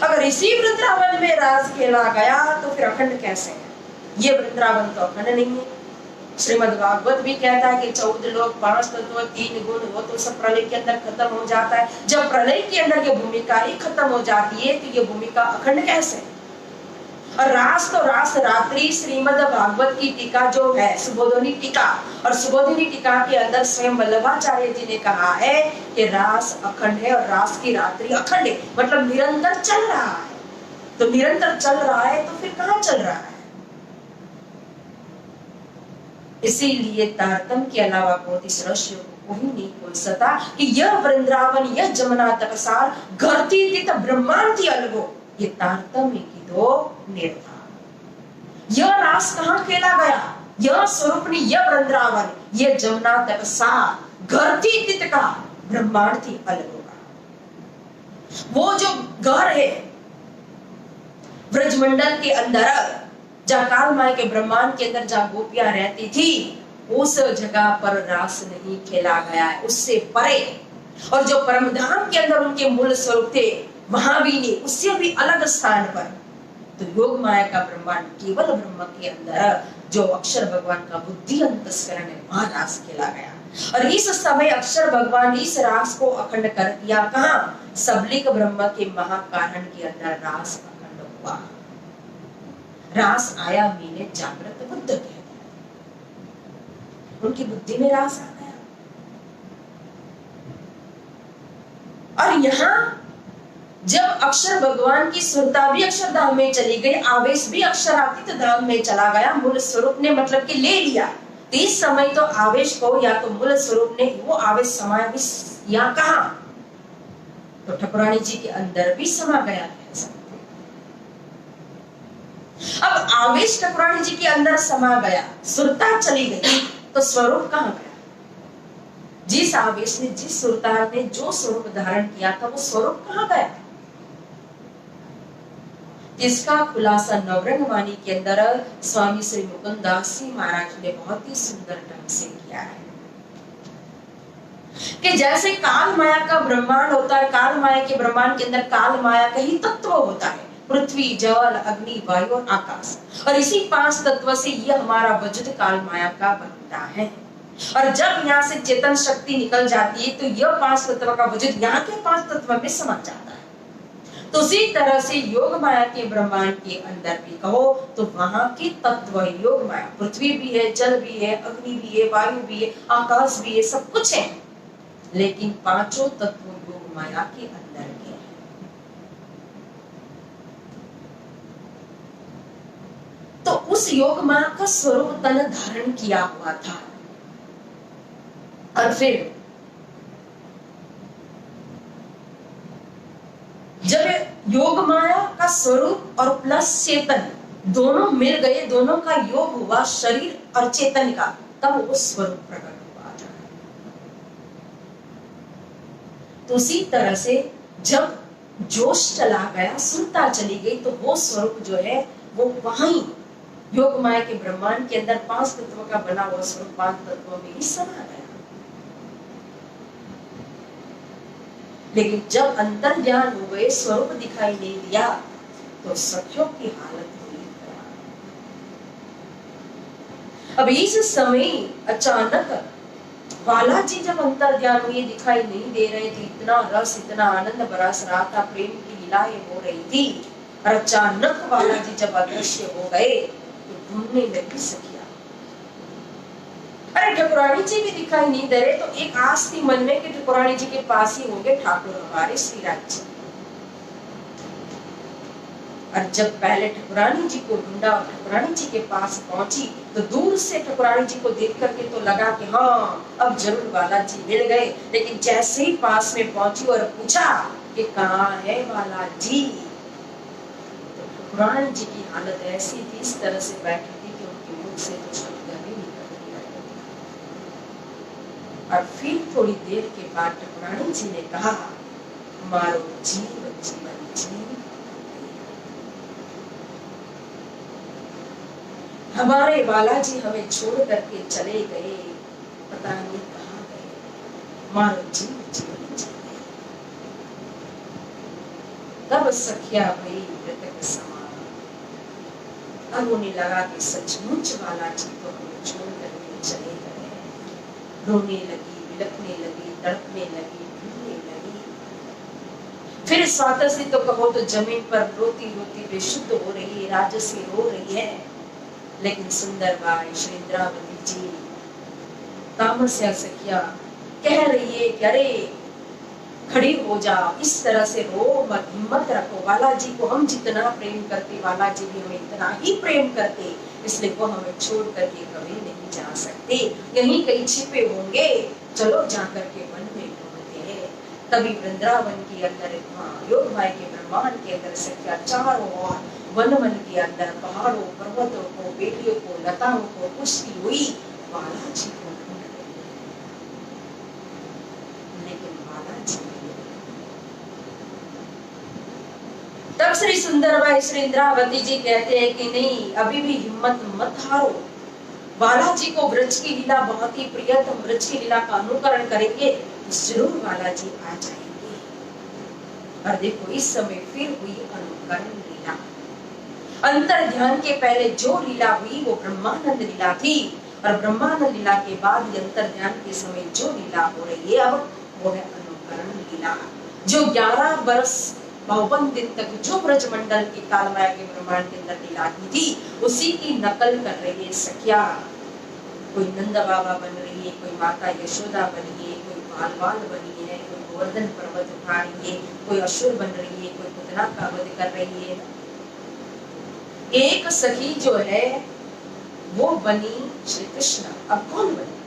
अगर इसी वृंदावन में रास खेला गया तो फिर अखंड कैसे है? ये वृंदावन तो अखंड नहीं है। श्रीमद् भागवत भी कहता है कि 14 लोग, 5 तत्व, 3 गुण, वो तो सब प्रलय के अंदर खत्म हो जाता है। जब प्रलय के अंदर ये भूमिका ही खत्म हो जाती है तो ये भूमिका अखंड कैसे? और रास तो रास रात्रि श्रीमद् भागवत की टीका जो है सुबोधिनी टीका, और सुबोधिनी टीका के अंदर स्वयं वल्लभाचार्य जी ने कहा है कि रास अखंड है और रास की रात्रि अखंड है, मतलब निरंतर चल रहा है। तो निरंतर चल रहा है तो फिर कहाँ चल रहा है? इसीलिए तारतम्य के अलावा इस रहस्य को कोई नहीं खोल सकता कि यह वृंदावन, यह जमुना तटसार, घरती तीत ब्रह्मांड अलगो, ये तारतम्य की दो निर्धार। यह रास कहाँ खेला गया? यह स्वरूपनी, यह वृंदावन, यह जमुना तटसार, घरती तीत का ब्रह्मांड थी अलग होगा। वो जो घर है ब्रजमंडल के अंदर, जहाँ काल माई के ब्रह्मांड के अंदर जहाँ गोपियां रहती थी, उस जगह पर रास नहीं खेला गया है, उससे परे। और जो परमधाम के अंदर उनके मूल स्वरूप थे वहां भी नहीं, उससे भी अलग स्थान पर। तो योग माया का ब्रह्मांड केवल ब्रह्म के अंदर जो अक्षर भगवान का बुद्धि अंतस्करण है, वहां रास खेला गया। और इस समय अक्षर भगवान इस रास को अखंड कर दिया। कहा? सबलिक ब्रह्म के महाकारण के अंदर रास अखंड हुआ। रास आया मीने जागृत बुद्ध कह दिया, उनकी बुद्धि में रास आ गया। और यहाँ जब अक्षर भगवान की सुरता भी अक्षरधाम में चली गई, आवेश भी अक्षरातीत धाम में चला गया, मूल स्वरूप ने मतलब कि ले लिया। तो इस समय तो आवेश को या तो मूल स्वरूप ने वो आवेश समाया भी या कहा? तो ठाकुरानी जी के अंदर भी समा गया है। अब आवेश ठाकुरानी जी के अंदर समा गया, सुरता चली गई, तो स्वरूप कहां गया? जिस आवेश ने, जिस सुरता ने जो स्वरूप धारण किया था, वो स्वरूप कहां गया? इसका खुलासा नवरंग वाणी के अंदर स्वामी श्री मुकुंदास जी महाराज ने बहुत ही सुंदर ढंग से किया है कि जैसे काल माया का ब्रह्मांड होता है, काल माया के ब्रह्मांड के अंदर काल माया का ही तत्व होता है, पृथ्वी, जल, अग्नि, वायु और आकाश। और इसी 5 तत्व से ये हमारा वजूद काल माया का बनता है। और जब यहाँ से चेतन शक्ति निकल जाती है तो यह 5 तत्व का वजूद यहाँ के 5 तत्व में समा जाता है। तो उसी तरह से योग माया के ब्रह्मांड के अंदर भी कहो तो वहां के तत्व योग माया, पृथ्वी भी है, जल भी है, अग्नि भी है, वायु भी है, आकाश भी है, सब कुछ है, लेकिन 5 तत्व योग माया के अंदर के हैं। तो उस योग माया का स्वरूप तन धारण किया हुआ था। और फिर जब योग माया का स्वरूप और प्लस चेतन दोनों मिल गए, दोनों का योग हुआ शरीर और चेतन का, तब वो स्वरूप प्रकट हुआ था। तो उसी तरह से जब जोश चला गया, सुरता चली गई, तो वो स्वरूप जो है वो वहीं योग माया के ब्रह्मांड के अंदर 5 तत्व का बना हुआ स्वरूप 5 तत्वों में ही समा गया। लेकिन जब अंतर ज्ञान हो गए, स्वरूप दिखाई नहीं दिया, तो सखियों की हालत हुई। अब इस समय अचानक बालाजी जब अंतर ज्ञान हुए, दिखाई नहीं दे रहे थे, इतना रस, इतना आनंद बरस रहा था, प्रेम की लीलाएं हो रही थी, और अचानक बालाजी जब अदृश्य हो गए तो ढूंढने लगी सखिया। अरे ठाकुरानी जी भी दिखाई नहीं दे रहे, तो एक आस थी मन में कि ठाकुरानी जी के पास ही होंगे ठाकुर हमारे श्री राज जी। और जब पहले ठाकुरानी जी को ढूंढा और ठाकुरानी जी के पास पहुंची, तो दूर से ठाकुरानी जी को देख करके तो लगा कि हाँ अब जरूर बालाजी मिल गए। लेकिन जैसे ही पास में पहुंची और पूछा कि कहाँ है बालाजी, तो ठाकुरानी जी की हालत ऐसी थी, इस तरह से बैठी थी कि उनके मुख से तो शब्द नहीं निकल रहे। और फिर थोड़ी देर के बाद ठाकुरानी जी ने कहा, मारो जीव जीवन जीव, हमारे बालाजी हमें छोड़ करके चले गए, पता नहीं कहाँ गए, मारो जीव जीवन जीव। तब सखिया भई मृतक समान, अब उन्हें लगा कि सचमुच बालाजी तो हमें छोड़ करके चले गए। रोने लगी, बिलखने लगी, तड़पने लगी, ढूंढने लगी। फिर स्वाता से तो कहो तो जमीन पर रोती रोती बेशुद्ध हो रही है, राजसी रो रही है। लेकिन सुंदर बाई श्री इंद्रावती जी तामस्या सखिया कह रही है कि अरे खड़ी हो जाओ, इस तरह से रो मत, हिम्मत रखो। बालाजी को हम जितना प्रेम करते, बालाजी भी हमें इतना ही प्रेम करते, इसलिए वो हमें छोड़ करके कभी नहीं जा सकते। यहीं कहीं छिपे होंगे, चलो जाकर के वन में ढूंढते हैं। तभी वृंदावन के अंदर योग भाई के ब्रह्मांड के अंदर सखिया चारों ओर वन के अंदर पहाड़ों, पर्वतों को, बेलियों को, लताओं को पुष्टि हुई, बालाजी को ढूंढ रही है। लेकिन बालाजी तब श्री सुंदरबाई श्री इंद्रावती जी कहते हैं कि नहीं, अभी भी हिम्मत मत हारो। बालाजी को ब्रज की लीला बहुत ही प्रिय, तुम ब्रज की लीला का अनुकरण करेंगे तो जरूर बालाजी आ जाएंगे। और देखो इस समय फिर हुई अनुकरण लीला। अंतर ध्यान के पहले जो लीला हुई वो ब्रह्मानंद लीला थी, और ब्रह्मानंद लीला के बाद अंतर ध्यान के समय जो लीला हो रही है अब वो है अनुकरण लीला। जो 11 वर्ष 52 दिन तक जो ब्रजमंडल की कालमाया के ब्रह्मांड के अंदर लीला की थी, उसी की नकल कर रही है सखिया। कोई नंद बाबा बन रही है, कोई माता यशोदा बनी है, कोई बालवाल बनी है, कोई गोवर्धन पर्वत उठा रही है, कोई असुर बन रही है, कोई पुतना का वध कर रही है। एक सखी जो है वो बनी श्री कृष्ण। अब कौन बनी?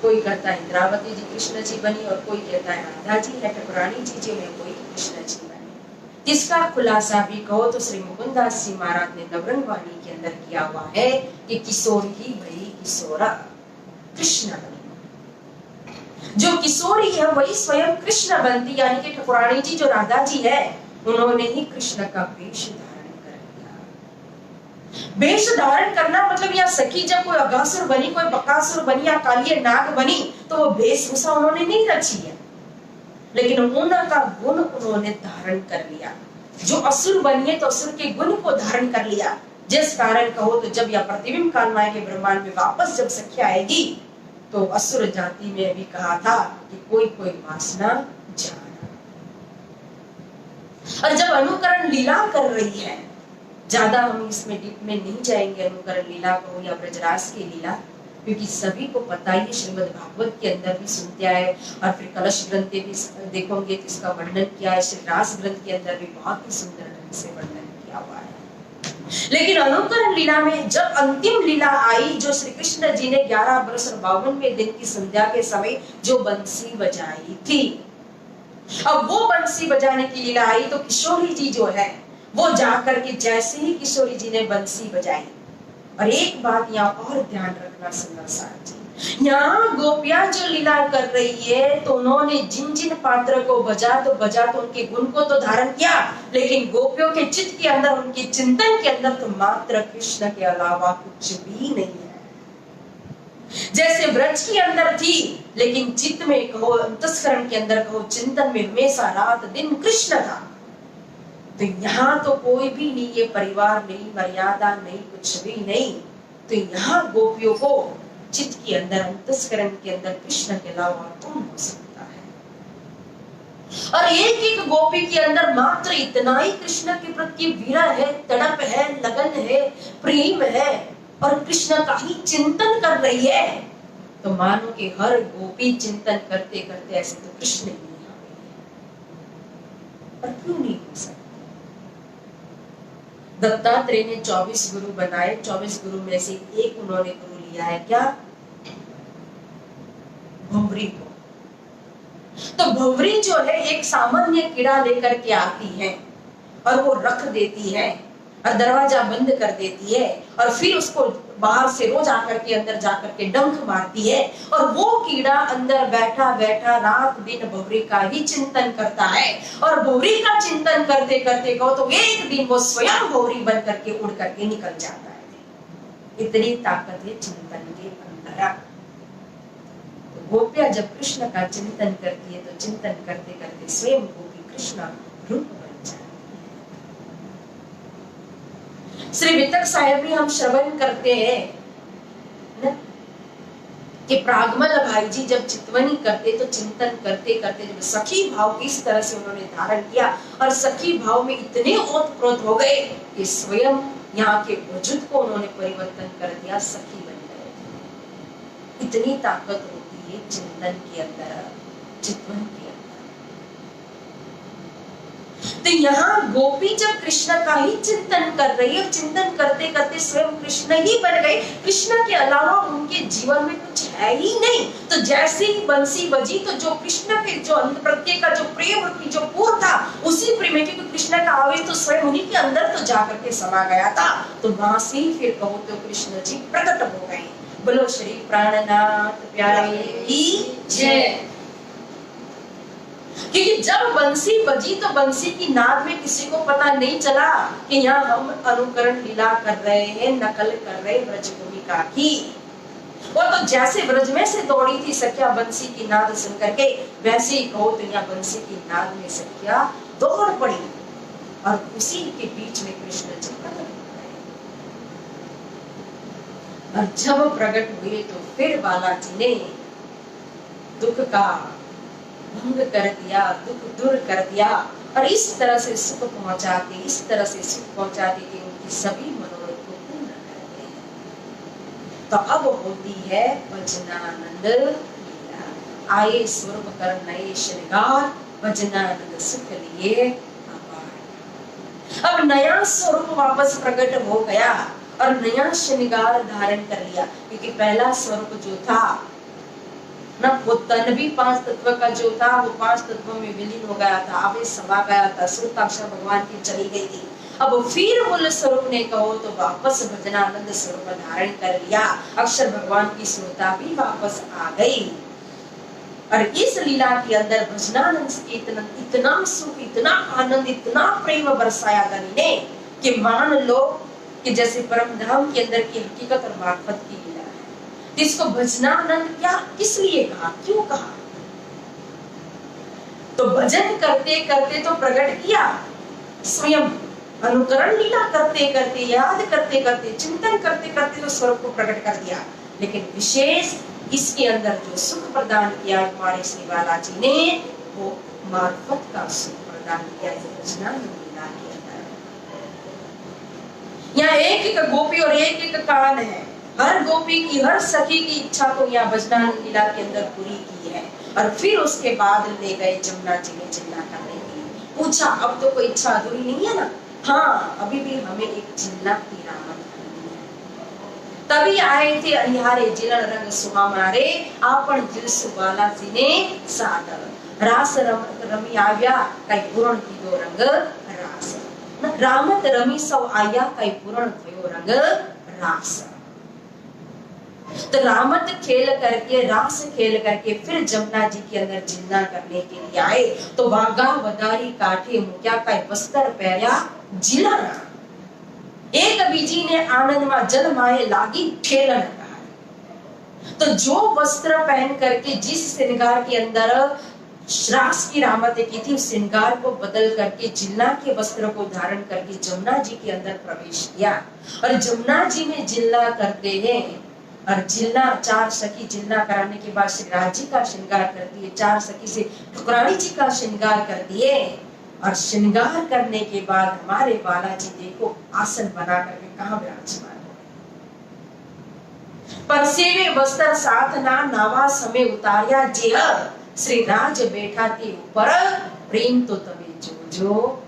कोई कहता है इंद्रावती जी कृष्ण जी बनी, और कोई कहता है राधा जी है, ठाकुरानी जी जो है कोई कृष्ण जी बनी। इसका खुलासा भी कहो तो श्री मुकुंदास जी महाराज ने नवरंग वाणी के अंदर किया हुआ है कि किशोर ही भई किशोरा कृष्ण बनी। जो किशोरी है वही स्वयं कृष्ण बनती, यानी कि ठाकुरानी जी जो राधा जी है उन्होंने ही कृष्ण का वेश धारण कर लिया। वेश धारण करना मतलब या सखी जब कोई अगासुर बनी, कोई बकासुर बनी या कालिया नाग बनी तो वो वेशभूषा उन्होंने नहीं रची है, लेकिन उनका गुण उन्होंने धारण कर लिया। जो असुर बनी है तो असुर के गुण को धारण कर लिया। जिस कारण कहो तो जब यह प्रतिबिंब कालमाया के ब्रह्मांड में वापस जब सखी आएगी तो असुर जाति में भी कहा था कि कोई कोई वासना जाना। और जब अनुकरण लीला कर रही है, ज्यादा हम इसमें डीप में नहीं जाएंगे अनुकरण लीला को या ब्रजरास की लीला, क्योंकि सभी को पता ही श्रीमद् भागवत के अंदर भी सुनते आए, और फिर कलश ग्रंथ भी देखोगे तो इसका वर्णन किया है। श्री रास ग्रंथ के अंदर भी बहुत ही सुंदर ढंग से वर्णन किया हुआ है। लेकिन अनुकरण लीला में जब अंतिम लीला आई, जो श्री कृष्ण जी ने 11 वर्ष और 52वें दिन की संध्या के समय जो बंसी बजाई थी, अब वो बंसी बजाने की लीला आई तो किशोरी जी जो है वो जाकर के जैसे ही किशोरी जी ने बंसी बजाई, और एक बात यहाँ और ध्यान रखना सुंदर साथ जी, यहाँ गोपियां जो लीला कर रही है तो उन्होंने जिन जिन पात्र को बजा तो उनके गुण को तो धारण किया, लेकिन गोपियों के चित्त के अंदर, उनके चिंतन के अंदर तो मात्र कृष्ण के अलावा कुछ भी नहीं है। जैसे ब्रज के अंदर थी, लेकिन चित्त में कहो, अंतस्करण के अंदर कहो, चिंतन में हमेशा रात दिन कृष्ण था। तो यहाँ तो कोई भी नहीं है, परिवार नहीं, मर्यादा नहीं, कुछ भी नहीं। तो यहाँ गोपियों को चित्त के अंदर, अंतस्करण के अंदर कृष्ण के अलावा कौन हो सकता है? और एक एक गोपी के अंदर मात्र इतना ही कृष्ण के प्रति विरह है, तड़प है, लगन है, प्रेम है, और कृष्ण का ही चिंतन कर रही है। तो मानो कि हर गोपी चिंतन करते करते ऐसे तो कृष्ण ही नहीं आ गए, और क्यों नहीं हो सकता? दत्तात्रेय ने 24 गुरु बनाए, 24 गुरु में से एक उन्होंने गुरु लिया है, क्या? भंवरी को। तो भंवरी जो है एक सामान्य कीड़ा लेकर के आती है और वो रख देती है और दरवाजा बंद कर देती है, और फिर उसको बाहर से रोज आकर के अंदर जाकर के डंक मारती है, और वो कीड़ा अंदर बैठा बैठा रात दिन भंवरी का ही चिंतन करता है, और भंवरी का चिंतन करते करते कहो तो एक दिन वो स्वयं भंवरी बन करके उड़ करके निकल जाता है। इतनी ताकत है चिंतन के अंदर। तो गोपियां जब कृष्ण का चिंतन करती है तो चिंतन करते करते स्वयं गोपी कृष्ण रूप बन जाती है। श्री वितक साहेब भी हम श्रवण करते हैं न? कि प्रागमल भाई जी जब चितवनी करते तो चिंतन करते करते जब सखी भाव इस तरह से उन्होंने धारण किया और सखी भाव में इतने ओतप्रोत हो गए कि स्वयं यहाँ के वजूद को उन्होंने परिवर्तन कर दिया, सखी बन गए। इतनी ताकत होती है चिंतन के अंदर, चितवन के अंदर। तो यहाँ गोपी जब कृष्ण का ही चिंतन कर रही है, चिंतन करते करते स्वयं कृष्ण ही बन गए, कृष्ण के अलावा उनके जीवन में कुछ है ही नहीं। तो जैसे ही बंसी बजी तो जो कृष्ण के जो अंत प्रत्यय का जो प्रेम की जो पूर था, उसी प्रेम में, क्योंकि कृष्ण का आवेश तो स्वयं उन्हीं के अंदर तो जाकर के समा गया था, तो वहां से ही फिर कहो तो कृष्ण जी प्रकट हो गए। बोलो श्री प्राणनाथ प्यारे की जय। क्योंकि जब बंसी बजी तो बंसी की नाद में किसी को पता नहीं चला कि यहाँ हम अनुकरण लीला कर रहे हैं, नकल कर रहे ब्रज भूमिका की। वो तो जैसे ब्रज में से दौड़ी थी सखिया बंसी की नाद सुन करके, वैसे ही कहो तो यहाँ बंसी की नाद में सखिया दौड़ पड़ी और उसी के बीच में कृष्ण जी प्रकट हो गए। और जब प्रकट हुए तो फिर बालाजी ने दुख का भंग कर दिया, दुख दूर कर दिया और इस तरह से सुख पहुंचाते, इस तरह से सुख पहुंचाते कि उनकी सभी मनोरथ को पूर्ण कर दिया। तो अब होती है भजनानंद लीला। आए स्वर्ग कर नए श्रृंगार, भजनानंद सुख लिए अपार। अब नया स्वरूप वापस प्रकट हो गया और नया श्रृंगार धारण कर लिया, क्योंकि पहला स्वरूप जो था ना, वो तन भी पांच तत्व का जो था वो पांच तत्वों में विलीन हो गया था, आवेश समा गया था, श्रुताक्षर भगवान की चली गई थी। अब फिर मूल स्वरूप ने कहो तो वापस भजनानंद स्वरूप धारण कर लिया, अक्षर भगवान की श्रोता भी वापस आ गई। और इस लीला के अंदर भजनानंद से इतना सुख, इतना आनंद, इतना प्रेम बरसाया धनी ने कि मान लो कि जैसे परम धाम के अंदर की हकीकत और मार्फत की लीला है। इसको भजनानंद क्या किस लिए कहा, क्यों कहा? तो भजन करते करते तो प्रकट किया, स्वयं अनुकरण लीला करते करते, याद करते करते, चिंतन करते करते तो स्वरूप को प्रकट कर दिया। लेकिन विशेष इसके अंदर जो सुख प्रदान किया हमारे श्री बालाजी ने, वो मार्फत का सुख प्रदान किया भजनानंद लीला के अंदर। यहाँ एक एक गोपी और एक एक कान है, हर गोपी की, हर सखी की इच्छा को यहाँ भजनानंद लीला के अंदर पूरी की है। और फिर उसके बाद ले गए जमुना जी में चिल्ला करने के लिए। पूछा अब तो कोई इच्छा अधूरी नहीं है ना? हाँ, अभी भी हमें एक चिल्ला की रामत करनी है। तभी आए थे अनिहारे जिलन रंग सुहामारे, आपन जिल सुबाला जी ने सादर रास रमी आव्या कई पूर्ण की दो रंग रास, रामत रमी सब आया कई पूर्ण थयो रंग रास। तो रामत खेल करके, रास खेल करके फिर जमुना जी के अंदर जिंदा करने के लिए आए। तो वागा वदारी काठे मुक्या का वस्त्र पहरा जिलाना, एक बीजी ने आनंद में जल माए लागी ठेलन कहा। तो जो वस्त्र पहन करके जिस श्रृंगार के अंदर रास की रामत की थी, उस श्रृंगार को बदल करके जिन्ना के वस्त्र को धारण करके जमुना जी के अंदर प्रवेश किया। और जमुना जी में जिल्ला करते हैं और जिल्ला, चार सखी जिल्ला कराने के बाद श्री राज जी का श्रृंगार कर दिए, चार सखी से ठुकरानी जी का श्रृंगार कर दिए। और श्रृंगार करने के बाद हमारे बालाजी देखो आसन बना करके कहाँ विराजमान हो, परसेवे वस्त्र साथ ना नावा समय उतारिया जेह, श्री राज बैठा के ऊपर प्रेम तो तभी जो जो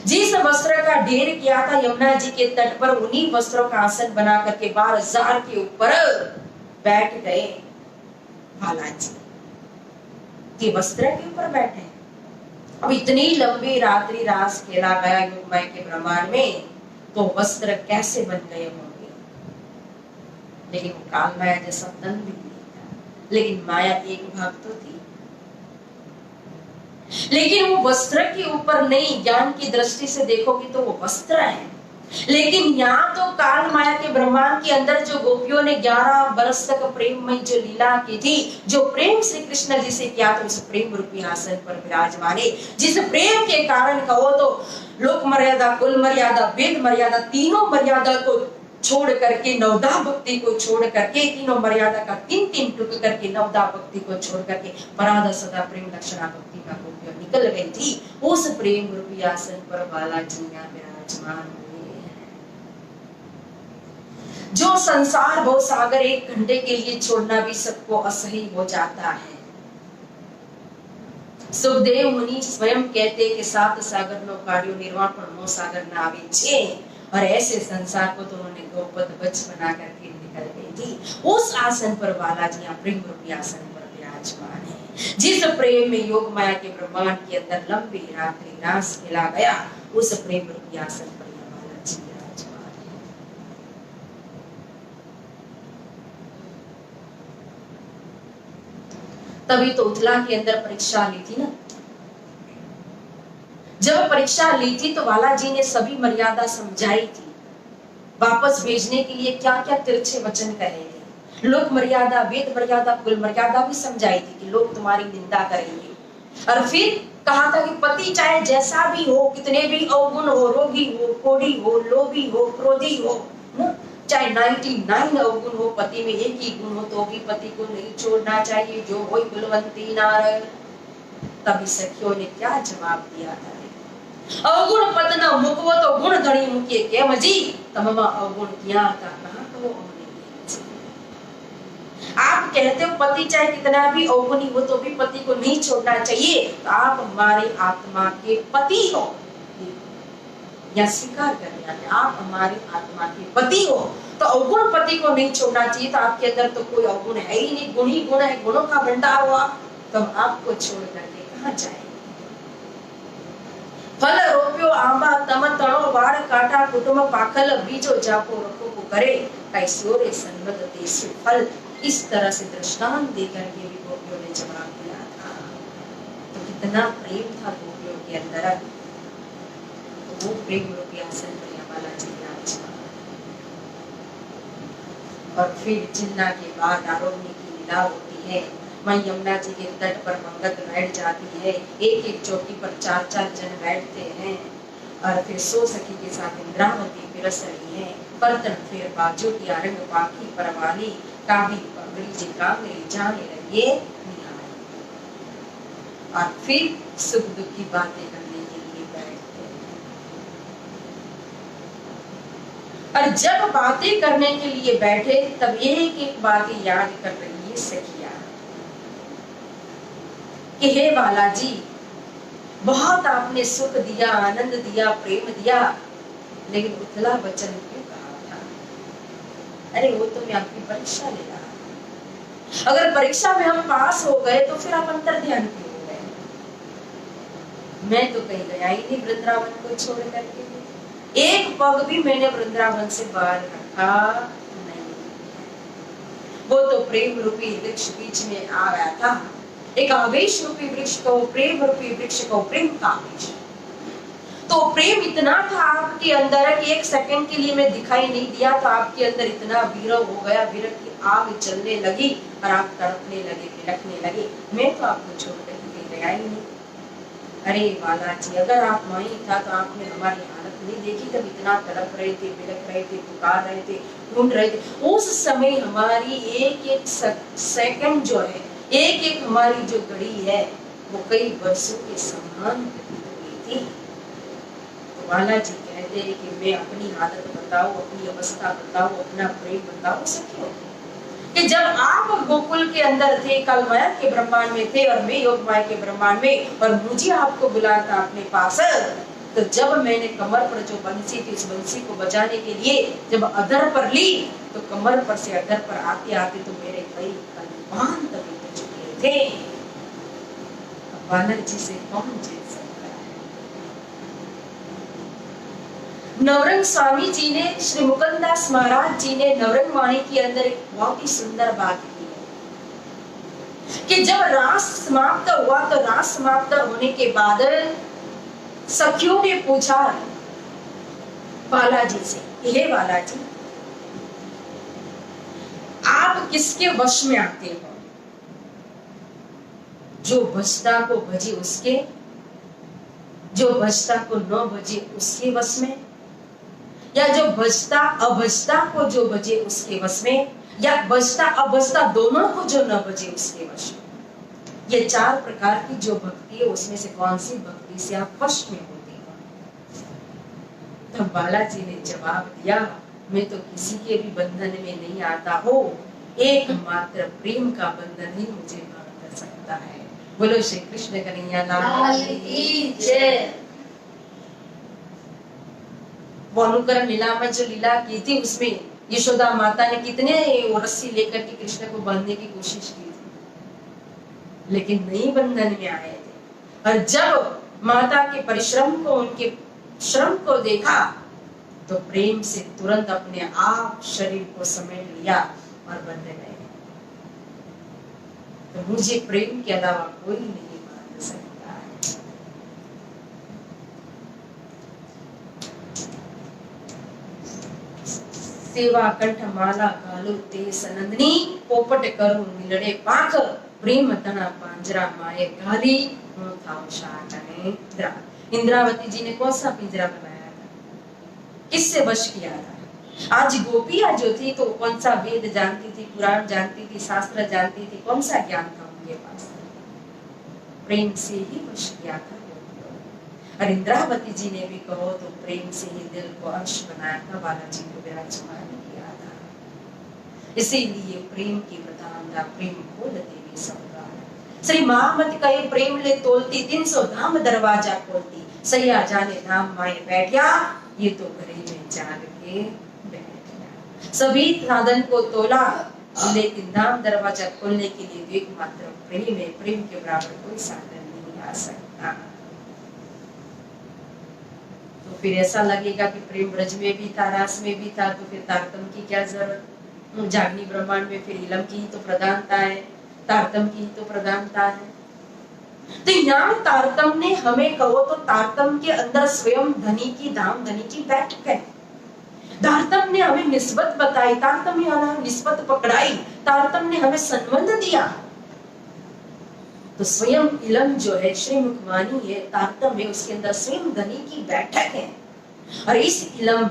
जिस वस्त्र का ढेर किया था यमुना जी के तट पर, उन्हीं वस्त्रों का आसन बना करके बाहर जार के ऊपर बैठ गए बालाजी के वस्त्र के ऊपर बैठे। अब इतनी लंबी रात्रि रास खेला गया योगमय के ब्रह्मांड में, तो वस्त्र कैसे बन गए होंगे? लेकिन काल माया जैसा तन भी नहीं था, लेकिन माया एक भाग तो थी। लेकिन वो वस्त्र के ऊपर नहीं, ज्ञान की दृष्टि से देखोगे तो वो वस्त्र है, लेकिन यहाँ तो काल माया के ब्रह्मांड के अंदर जो गोपियों ने 11 बरस तक प्रेममय जो लीला की थी, जो प्रेम श्री कृष्ण जी से किया, तो उस प्रेम रूपी आसन पर विराजमाने, जिस प्रेम के कारण कहो तो लोक मर्यादा, कुल मर्यादा, वेद मर्यादा, तीनों मर्यादा को छोड़ करके, नवदा भक्ति को छोड़ करके, तीनों मर्यादा का तीन तीन टुक करके, नवदा भक्ति को छोड़ करके पराधा सदा प्रेम लक्षणा भक्ति का गोपियां निकल गई थी। उस प्रेम रूपी आसन पर बालाजी यहाँ विराजमान हुए हैं। जो संसार भव सागर एक घंटे के लिए छोड़ना भी सबको असह्य हो जाता है। सुखदेव मुनि स्वयं कहते कि सात सागर नो कार्यो निर्वाण पर नो सागर ना आवे छे, और ऐसे संसार को तो उन्होंने गोपद बच बना करके निकल गई थी। उस आसन पर बालाजी यहाँ प्रेम रूपी आसन पर विराजमान है। जिस प्रेम में योग माया के ब्रह्मांड के अंदर लंबी रात्रि रास खेला गया, उस प्रेम रूपी आसन पर बालाजी विराजमान है। तभी तो उथला के अंदर परीक्षा ली थी ना। जब परीक्षा ली थी तो बालाजी ने सभी मर्यादा समझाई थी, वापस भेजने के लिए क्या क्या तिरछे वचन कहे थे, लोक मर्यादा, वेद मर्यादा, कुल मर्यादा भी समझाई थी कि लोग तुम्हारी निंदा करेंगे। और फिर कहा था कि पति चाहे जैसा भी हो, कितने भी अवगुण हो, रोगी हो, कोढ़ी हो, लोभी हो, क्रोधी हो, चाहे 99 अवगुण हो, पति में एक ही गुण हो, तो भी पति को नहीं छोड़ना चाहिए, जो होई गुणवंती नार। तभी सखियों ने क्या जवाब दिया था, अवगुण पतना मुकवो तो गुण धणी मुके के मजी तममा अवगुण किया था कहां तो आप कहते हो पति चाहे कितना भी अवगुणी हो तो भी पति को नहीं छोड़ना चाहिए, तो आप हमारी आत्मा के पति हो, या स्वीकार कर लिया कि आप हमारी आत्मा के पति हो, तो अवगुण पति को नहीं छोड़ना चाहिए। तो आपके अंदर तो कोई अवगुण है ही नहीं, गुण ही गुण है, गुणों का भंडार हुआ, तो आपको छोड़ करके कहां जाए। फल रोप्यो आंबा तम तणो वाड़ काटा कुटुंब पाखल बीजो जापो रखो को करे कैसोरे सन्मत देसु फल। इस तरह से दृष्टांत देकर के भी गोपियों ने जवाब दिया था। तो कितना प्रेम था गोपियों के अंदर, तो वो प्रेम रूपी आसन पर बालाजी विराजमान। और फिर जिन्ना के बाद आरोग्य की लीला होती है। मां यमुना जी के तट पर मंगत बैठ जाती है, एक एक चौकी पर 4-4 जन बैठते हैं, और फिर 100 सखी के साथ इंद्रावती पिरस रही है। बर्तन फिर बाजू की आरंग पाखी परवाली काबी पगड़ी जी कांगड़ी जाने लगे निहार, और फिर सुख दुख की बातें करने के लिए बैठते हैं। और जब बातें करने के लिए बैठे तब एक एक बातें याद कर रही है सखिया कि हे बालाजी, बहुत आपने सुख दिया, आनंद दिया, प्रेम दिया, लेकिन उथला वचन क्यों कहा था? अरे वो तो मैं आपकी परीक्षा ले रहा था, अगर परीक्षा में हम पास हो गए तो फिर आप अंतर ध्यान क्यों हो गए? मैं तो कहीं गया ही नहीं वृंदावन को छोड़ करके, एक पग भी मैंने वृंदावन से बाहर रखा नहीं। वो तो प्रेम रूपी वृक्ष बीच में आ गया था, एक आवेश रूपी वृक्ष को, प्रेम रूपी वृक्ष को, प्रेम का आवेश। तो प्रेम इतना था आपके अंदर कि एक सेकंड के लिए मैं दिखाई नहीं दिया, तो आपके अंदर इतना विरह हो गया, विरह की आग जलने लगी और आप तड़पने लगे, बिलखने लगे। मैं तो आपको छोड़ करके गया ही नहीं। अरे बालाजी, अगर आप वहीं था तो आपने हमारी हालत नहीं देखी, तब इतना तड़प रहे थे, बिलख रहे थे, पुकार रहे थे, ढूंढ रहे थे। उस समय हमारी एक एक सेकंड जो है, एक एक हमारी जो घड़ी है, वो कई वर्षों के समान हुई थी। तो बालाजी कहते हैं कि मैं अपनी हालत बताऊं, अपनी अवस्था बताऊं, अपना प्रेम बताऊं सखियों, कि जब आप गोकुल के अंदर थे, काल माया के ब्रह्मांड में थे, और मैं योग माया के ब्रह्मांड में, और मुझे आपको बुलाया था अपने पास, तो जब मैंने कमर पर जो बंसी थी, उस बंसी को बजाने के लिए जब अधर पर ली, तो कमर पर से अधर पर आते आते तो मेरे कई कलपान तक हो चुके थे। बालाजी से कौन जीत सकता है? नवरंग स्वामी जी ने, श्री मुकुंदास महाराज जी ने नवरंग वाणी के अंदर एक बहुत ही सुंदर बात की है कि जब रास समाप्त हुआ, तो रास समाप्त होने के बाद सखियों ने पूछा, बालाजी से, हे बालाजी आप किसके वश में आते हो? जो भजता को भजे उसके, जो भजता को न भजे उसके वश में, या जो भजता अभजता को जो भजे उसके वश में, या भजता अभजता दोनों को जो न भजे उसके वश में। ये चार प्रकार की जो भक्ति है उसमें से कौन सी भक्ति से आप वश में होते हो? तब बालाजी ने जवाब दिया, मैं तो किसी के भी बंधन में नहीं आता हो, एकमात्र प्रेम का बंधन ही मुझे बांध कर सकता है। बोलो श्री कृष्ण कन्हैया लाल की जय। वो अनुकरण लीला में जो लीला की थी उसमें यशोदा माता ने कितने वो रस्सी लेकर के कृष्ण को बांधने की कोशिश की थी, लेकिन नहीं बंधन में आए थे। और जब माता के परिश्रम को, उनके श्रम को देखा तो प्रेम से तुरंत अपने आप शरीर को समेट लिया और बंध गए। तो मुझे प्रेम के अलावा कोई नहीं मान सकता है। सेवा कंठ माला गालो ते सनंदनी, पोपट करूं मिलड़े पाख, प्रेम तना पांजरा माए गाली, हूं थाऊ शाटने इंद्रा। इंद्रावती जी ने कौन सा पिंजरा बनाया था, किससे वश किया था? आज गोपियां जो थी तो कौन सा वेद जानती थी, पुराण जानती थी, शास्त्र जानती थी, कौन सा ज्ञान था उनके पास? प्रेम से ही वश किया था। और इंद्रावती जी ने भी कहो तो प्रेम से ही दिल को अर्श बनाया था, बालाजी को विराजमान किया था। इसीलिए प्रेम की वरदान प्रेम खोल देवी सबका। श्री महामत कहे प्रेम ले तोलती, 300 धाम दरवाजा खोलती, सैया जाने धाम माए बैठिया, ये तो घरे में जाग के बैठ गया। सभी साधन को तोला, लेकिन धाम दरवाजा खोलने के लिए एकमात्र प्रेम है। प्रेम के बराबर कोई साधन नहीं आ सकता। तो फिर ऐसा लगेगा कि प्रेम ब्रज में भी था, रास में भी था, तो फिर तारतम की क्या जरूरत? जागनी ब्रह्मांड में फिर इलम की ही तो प्रधानता है, तारतम की ही तो प्रधानता है। तो यहाँ तारतम ने हमें कहो तो तारतम के अंदर स्वयं धनी की, धाम धनी की बैठक है। तारतम ने हमें निस्बत बताई, तारतम ने हमें निस्बत पकड़ाई, तारतम ने हमें संबंध दिया। तो स्वयं इलम जो है, श्री मुखवाणी है, तारतम है, उसके अंदर स्वयं धनी की बैठक है। और इस इलम,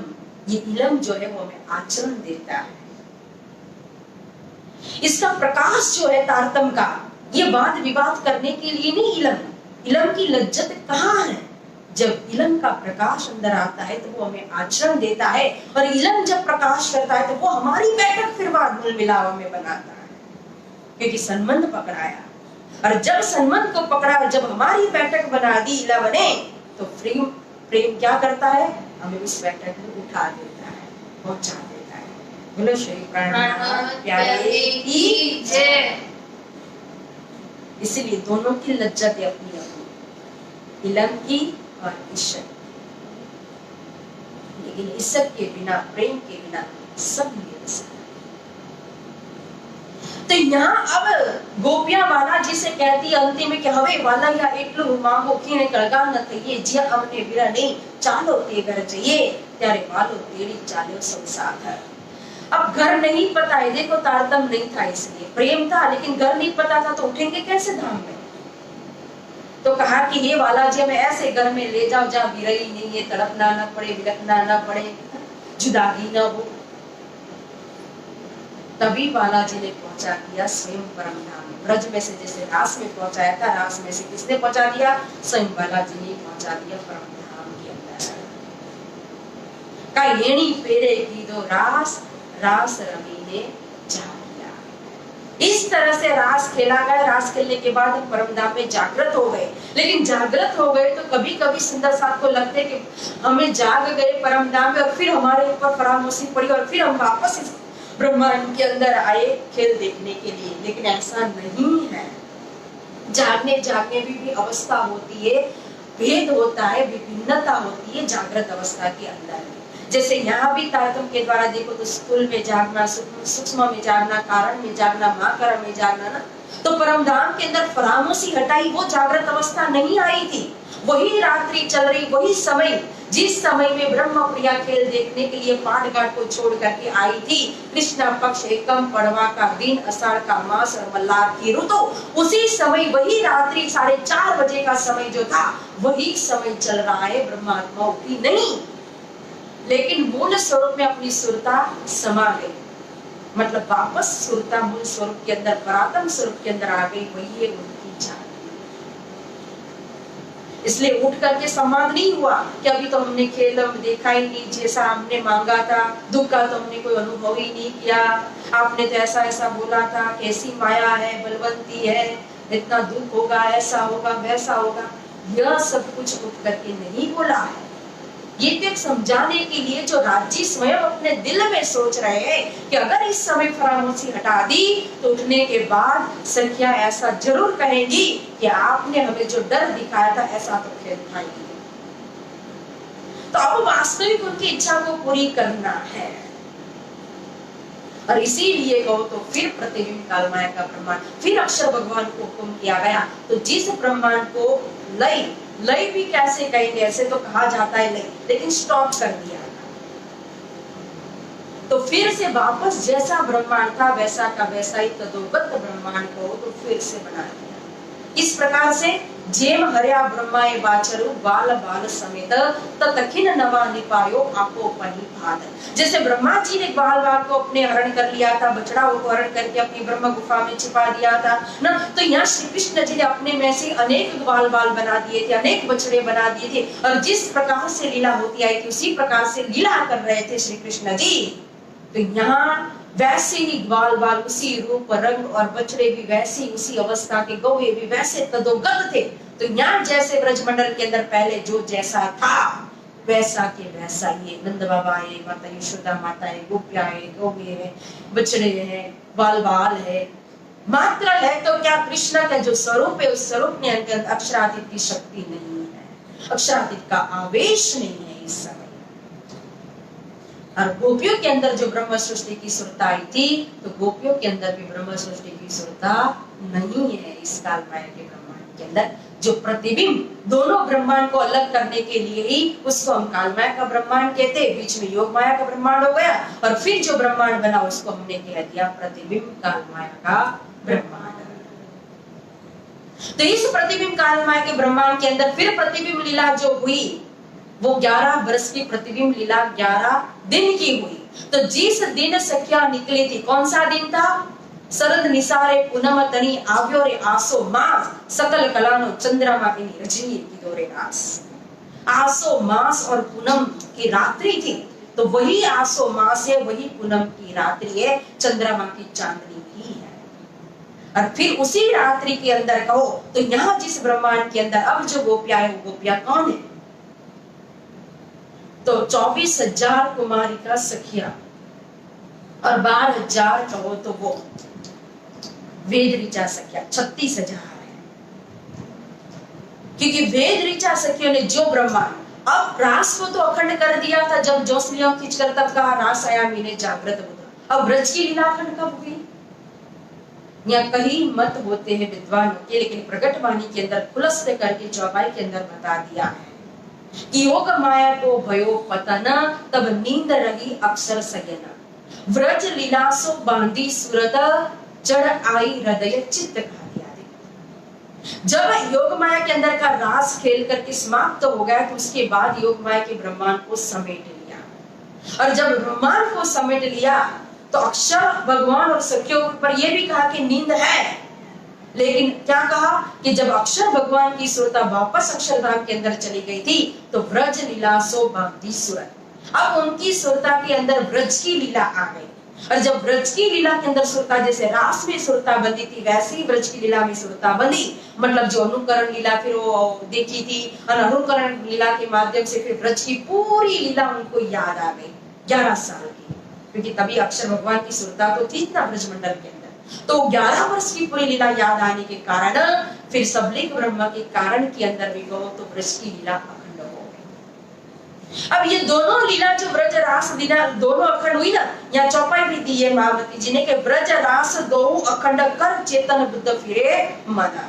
ये इलम जो है वो हमें आचरण देता है। इसका प्रकाश जो है तारतम का, ये वाद विवाद करने के लिए नहीं। इलम, इलम की लज्जत कहाँ है? जब इलम का प्रकाश अंदर आता है तो वो हमें आचरण देता है, और इलम जब प्रकाश करता है तो वो हमारी बैठक फिर वाद मूल मिलावा में बनाता है, क्योंकि संबंध पकड़ाया। और जब संबंध को पकड़ा, जब हमारी बैठक बना दी इलम ने, तो प्रेम, प्रेम क्या करता है? हमें उस बैठक में उठा देता है, पहुंचा देता है। बोलो श्री प्राणनाथ प्यारे की जय। इसलिए दोनों की लज्जत है अपनी अपनी, इलम की और ईश्वर। लेकिन ईश्वर के बिना, प्रेम के बिना सब मिल सकता। तो यहाँ अब गोपियां बालाजी से कहती अंतिम में कि हवे वाला या એટલું માંગો ખીને કળગા ન થઈએ, જ્યાં અમને વિરા નહીં ચાલો તે ઘર જઈએ, ત્યારે વાલો તેડી ચાલ્યો સંસાર। अब घर नहीं पता है, देखो तारतम नहीं था इसलिए, प्रेम था लेकिन घर नहीं पता था, तो उठेंगे कैसे धाम में? तो कहा कि हे बालाजी हमें ऐसे घर में ले जाओ जहाँ विरही नहीं है, तड़पना न पड़े, विलखना न पड़े, जुदागी न हो। तभी बालाजी ने पहुंचा दिया स्वयं परम धाम। ब्रज में से जैसे रास में पहुंचाया था, रास में से किसने पहुंचा दिया? स्वयं बालाजी ने पहुंचा दिया परम धाम के अंदर। का येणी पेरे की दो रास, रास रमी ने जा दिया। इस तरह से रास खेला गया। रास खेलने के बाद हम परम धाम में जागृत हो गए। लेकिन जागृत हो गए तो कभी कभी सुंदर साथ को लगते कि हमें जाग गए परम धाम में, और फिर हमारे ऊपर फरामोशी पड़ी, और फिर हम वापस इस ब्रह्मांड के अंदर आए खेल देखने के लिए। लेकिन ऐसा नहीं है। जागने जागने भी अवस्था होती है, भेद होता है, विभिन्नता होती है जागृत अवस्था के अंदर। जैसे यहाँ भी तारतम के द्वारा देखो तो स्थूल में जागना, सूक्ष्म में जागना, कारण में जागना, महाकरण में जागना ना, तो परम धाम के अंदर फरामोशी हटाई, वो जागृत अवस्था नहीं आई थी। वही रात्रि चल रही, वही समय जिस समय में ब्रह्म प्रिया खेल देखने के लिए पाट घाट को छोड़ करके आई थी, कृष्णा पक्ष एकम पड़वा का दिन, आषाढ़ का मास और मल्लार की ऋतु, उसी समय वही रात्रि 4:30 बजे का समय जो था वही समय चल रहा है। ब्रह्मात्मा उठी नहीं, लेकिन मूल स्वरूप में अपनी सुरता समा गई, मतलब वापस सुरता मूल स्वरूप के अंदर, परात्म स्वरूप के अंदर आ गई। वही है उनकी चाल। इसलिए उठ करके संवाद नहीं हुआ कि अभी तो हमने खेल देखा ही नहीं, जैसा हमने मांगा था, दुख का तो हमने कोई अनुभव ही नहीं किया, आपने तो ऐसा ऐसा बोला था, कैसी माया है, बलवंती है, इतना दुख होगा, ऐसा होगा, वैसा होगा। यह सब कुछ उठ करके नहीं बोला है। ये तो समझाने के लिए जो राज्य स्वयं अपने दिल में सोच रहे हैं कि अगर इस समय फरामोशी हटा दी तो उठने के बाद सखिया ऐसा जरूर कहेंगी कि आपने हमें जो डर दिखाया था ऐसा तो खेल था ही। तो अब वास्तविक उनकी इच्छा को पूरी करना है, और इसीलिए कहो तो फिर प्रतिबिंब कालमाया का ब्रह्मांड, फिर अक्षर भगवान को हुक्म किया गया। तो जिस ब्रह्मांड को लय भी कैसे कहेंगे, ऐसे तो कहा जाता है लय, लेकिन स्टॉप कर दिया। तो फिर से वापस जैसा ब्रह्मांड था वैसा का वैसा ही तदोगत ब्रह्मांड को तो फिर से बना दिया। इस प्रकार से जेम हर्या ब्रह्माए बाचरु बाल बाल समेत ततखिन नवा निपायो आपो परिभात। जैसे ब्रह्मा जी ने बाल बाल को अपने हरण कर लिया था, बछड़ा को हरण करके अपनी ब्रह्म गुफा में छिपा दिया था ना, तो यहाँ श्री कृष्ण जी ने अपने में से अनेक बाल बाल बना दिए थे, अनेक बछड़े बना दिए थे, और जिस प्रकार से लीला होती आई थी उसी प्रकार से लीला कर रहे थे श्री कृष्ण जी। तो यहाँ वैसे ही ग्वाल बाल उसी रूप रंग और बछड़े भी वैसी उसी अवस्था के, गौवे भी वैसे तदोगत थे। तो यहाँ जैसे ब्रजमंडल के अंदर पहले जो जैसा था वैसा के वैसा ये नंद बाबा है, माता यशोदा माता है, गोपिया है, गौवे है, बछड़े है, बाल बाल है, मात्र है तो क्या कृष्ण का जो स्वरूप है उस स्वरूप में अक्षरातीत की शक्ति नहीं है, अक्षरातीत का आवेश नहीं है इस समय। और गोपियों के अंदर जो ब्रह्म सृष्टि की सुरता आई थी, तो गोपियों के अंदर भी ब्रह्म सृष्टि की सुरता नहीं है इस काल माया के ब्रह्मांड के अंदर। जो प्रतिबिंब दोनों ब्रह्मांड को अलग करने के लिए ही उसको हम काल माया का ब्रह्मांड कहते हैं, बीच में योग माया का ब्रह्मांड हो गया, और फिर जो ब्रह्मांड बना उसको हमने कह दिया प्रतिबिंब काल माया का ब्रह्मांड। तो इस प्रतिबिंब काल माया के ब्रह्मांड के अंदर फिर प्रतिबिंब लीला जो हुई वो 11 वर्ष की प्रतिबिंब लीला 11 दिन की हुई। तो जिस दिन सखिया निकली थी, कौन सा दिन था? शरद निसारे पूनम तनी आव्यो रे आसो मास सकल कलानो चंद्रमा की रजनी की दोरे रास। आसो मास और पूनम की रात्रि थी, तो वही आसो मास है, वही पूनम की रात्रि है, चंद्रमा की चांदनी भी है। और फिर उसी रात्रि के अंदर कहो तो यहाँ जिस ब्रह्मांड के अंदर अब जो गोपिया है वो गोपिया कौन है? तो 24,000 कुमारिका सखिया और 12,000 कहो तो वो वेद ऋचा सखिया 36,000 है। क्योंकि वेद ऋचा सखियों ने जो ब्रह्मांड अब रास को तो अखंड कर दिया था, जब जोसलियों खींच कर तब कहा रास आया मीने जागृत बुधा। अब ब्रज की लीला अखंड कब हुई? यहाँ कहीं मत होते हैं विद्वानों के, लेकिन प्रकटवाणी के अंदर खुलस्त करके चौपाई के अंदर बता दिया है कि योग माया को भयो पतन तब नींद रही अक्षर सगना। व्रज लीला सो बांधी सूरत चढ़ आई हृदय चित्त खा दिया। जब योग माया के अंदर का रास खेल करके समाप्त हो गया तो उसके बाद योग माया के ब्रह्मांड को समेट लिया। और जब ब्रह्मांड को समेट लिया तो अक्षर भगवान और सखियों पर यह भी कहा कि नींद है, लेकिन क्या कहा कि जब अक्षर भगवान की सुरता वापस अक्षरधाम के अंदर चली गई थी तो व्रज लीला सो बांधी सुरत। अब उनकी सुरता के अंदर व्रज की लीला आ गई, और जब व्रज की लीला के अंदर सुरता जैसे रास में सुरता बंधी थी वैसे ही व्रज की लीला में सुरता बंधी। मतलब जो अनुकरण लीला फिर वो देखी थी, और अनुकरण लीला के माध्यम से फिर व्रज की पूरी लीला उनको याद आ गई 11 साल की, क्योंकि तभी अक्षर भगवान की सुरता तो थी ना ब्रजमंडल के अंदर। तो 11 वर्ष की पूरी लीला याद आने के कारण फिर सबलिंग ब्रह्म के कारण के अंदर भी गो तो व्रज की लीला अखंड हो गई। अब ये दोनों लीला जो व्रज रास लीला दोनों अखंड हुई ना, यहाँ चौपाई भी दी है महावती जी ने कि व्रज रास दो अखंड कर चेतन बुद्ध फिरे मना।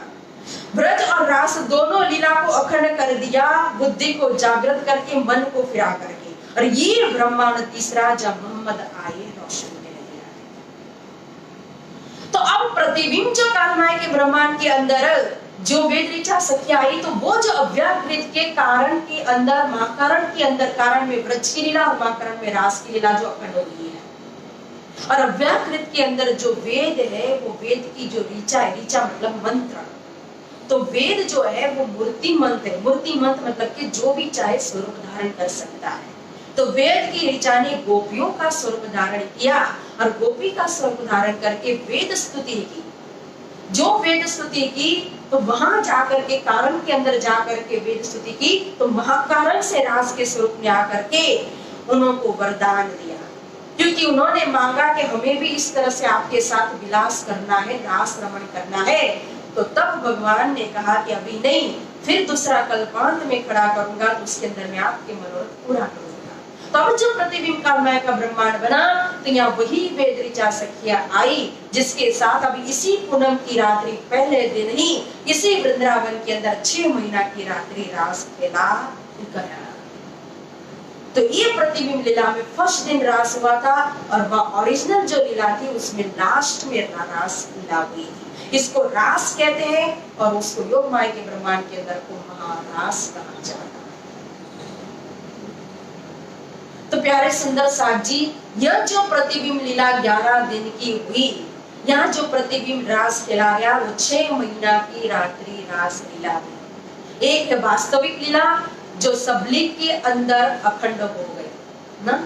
व्रज और रास रास दोनों लीला को अखंड कर दिया, बुद्धि को जागृत करके, मन को फिरा करके। और ये ब्रह्मांड तीसरा जब मोहम्मद आए रोशन में दिया। तो अब प्रतिबिंब जो कालमाय के ब्रह्मांड के अंदर जो वेद ऋचा सखी आई, तो वो जो अव्याकृत के कारण के अंदर, महाकारण के अंदर, कारण में वृक्ष की लीला और महाकारण में रास की लीला जो अखंड हो गई है। और अव्याकृत के अंदर जो वेद है, वो वेद की जो ऋचा है, ऋचा मतलब मंत्र, तो वेद जो है वो मूर्ति मंत्र है। मूर्ति मंत्र मतलब कि जो भी चाहे स्वरूप धारण कर सकता है। तो वेद की ऋचा ने गोपियों का स्वरूप धारण किया और गोपी का स्वरूप धारण करके वेद स्तुति की। जो वेद स्तुति की, तो वहां जाकर के कारण के अंदर जाकर के वेद स्तुति की, तो महाकारण से रास के स्वरूप में आकर के उनको वरदान दिया, क्योंकि उन्होंने मांगा कि हमें भी इस तरह से आपके साथ विलास करना है, रास रमण करना है। तो तब भगवान ने कहा कि अभी नहीं, फिर दूसरा कल्पांत में खड़ा करूंगा, तो उसके अंदर मैं आपके मनोरथ पूरा करूंगा। तब जो प्रतिबिंब कालमय का ब्रह्मांड बना, तो यहाँ वही वेद ऋचा सखिया आई, जिसके साथ अभी इसी पूनम की रात्रि पहले दिन ही इसी वृंदावन के अंदर 6 महीना की रात्रि रास खेला गया। तो ये प्रतिबिंब लीला में फर्स्ट दिन रास हुआ था, और वह ओरिजिनल जो लीला थी उसमें लास्ट में रास लीला हुई थी। इसको रास कहते हैं, और उसको योग माया के ब्रह्मांड के अंदर को महारास कहा जाता है। तो प्यारे सुंदर साथ जी, यह जो प्रतिबिंब लीला 11 दिन की हुई, यहाँ जो प्रतिबिंब रास खेला गया वो 6 महीना की रात्रि रास लीला हुई। एक है वास्तविक लीला जो सबलिक के अंदर अखंड हो गई ना,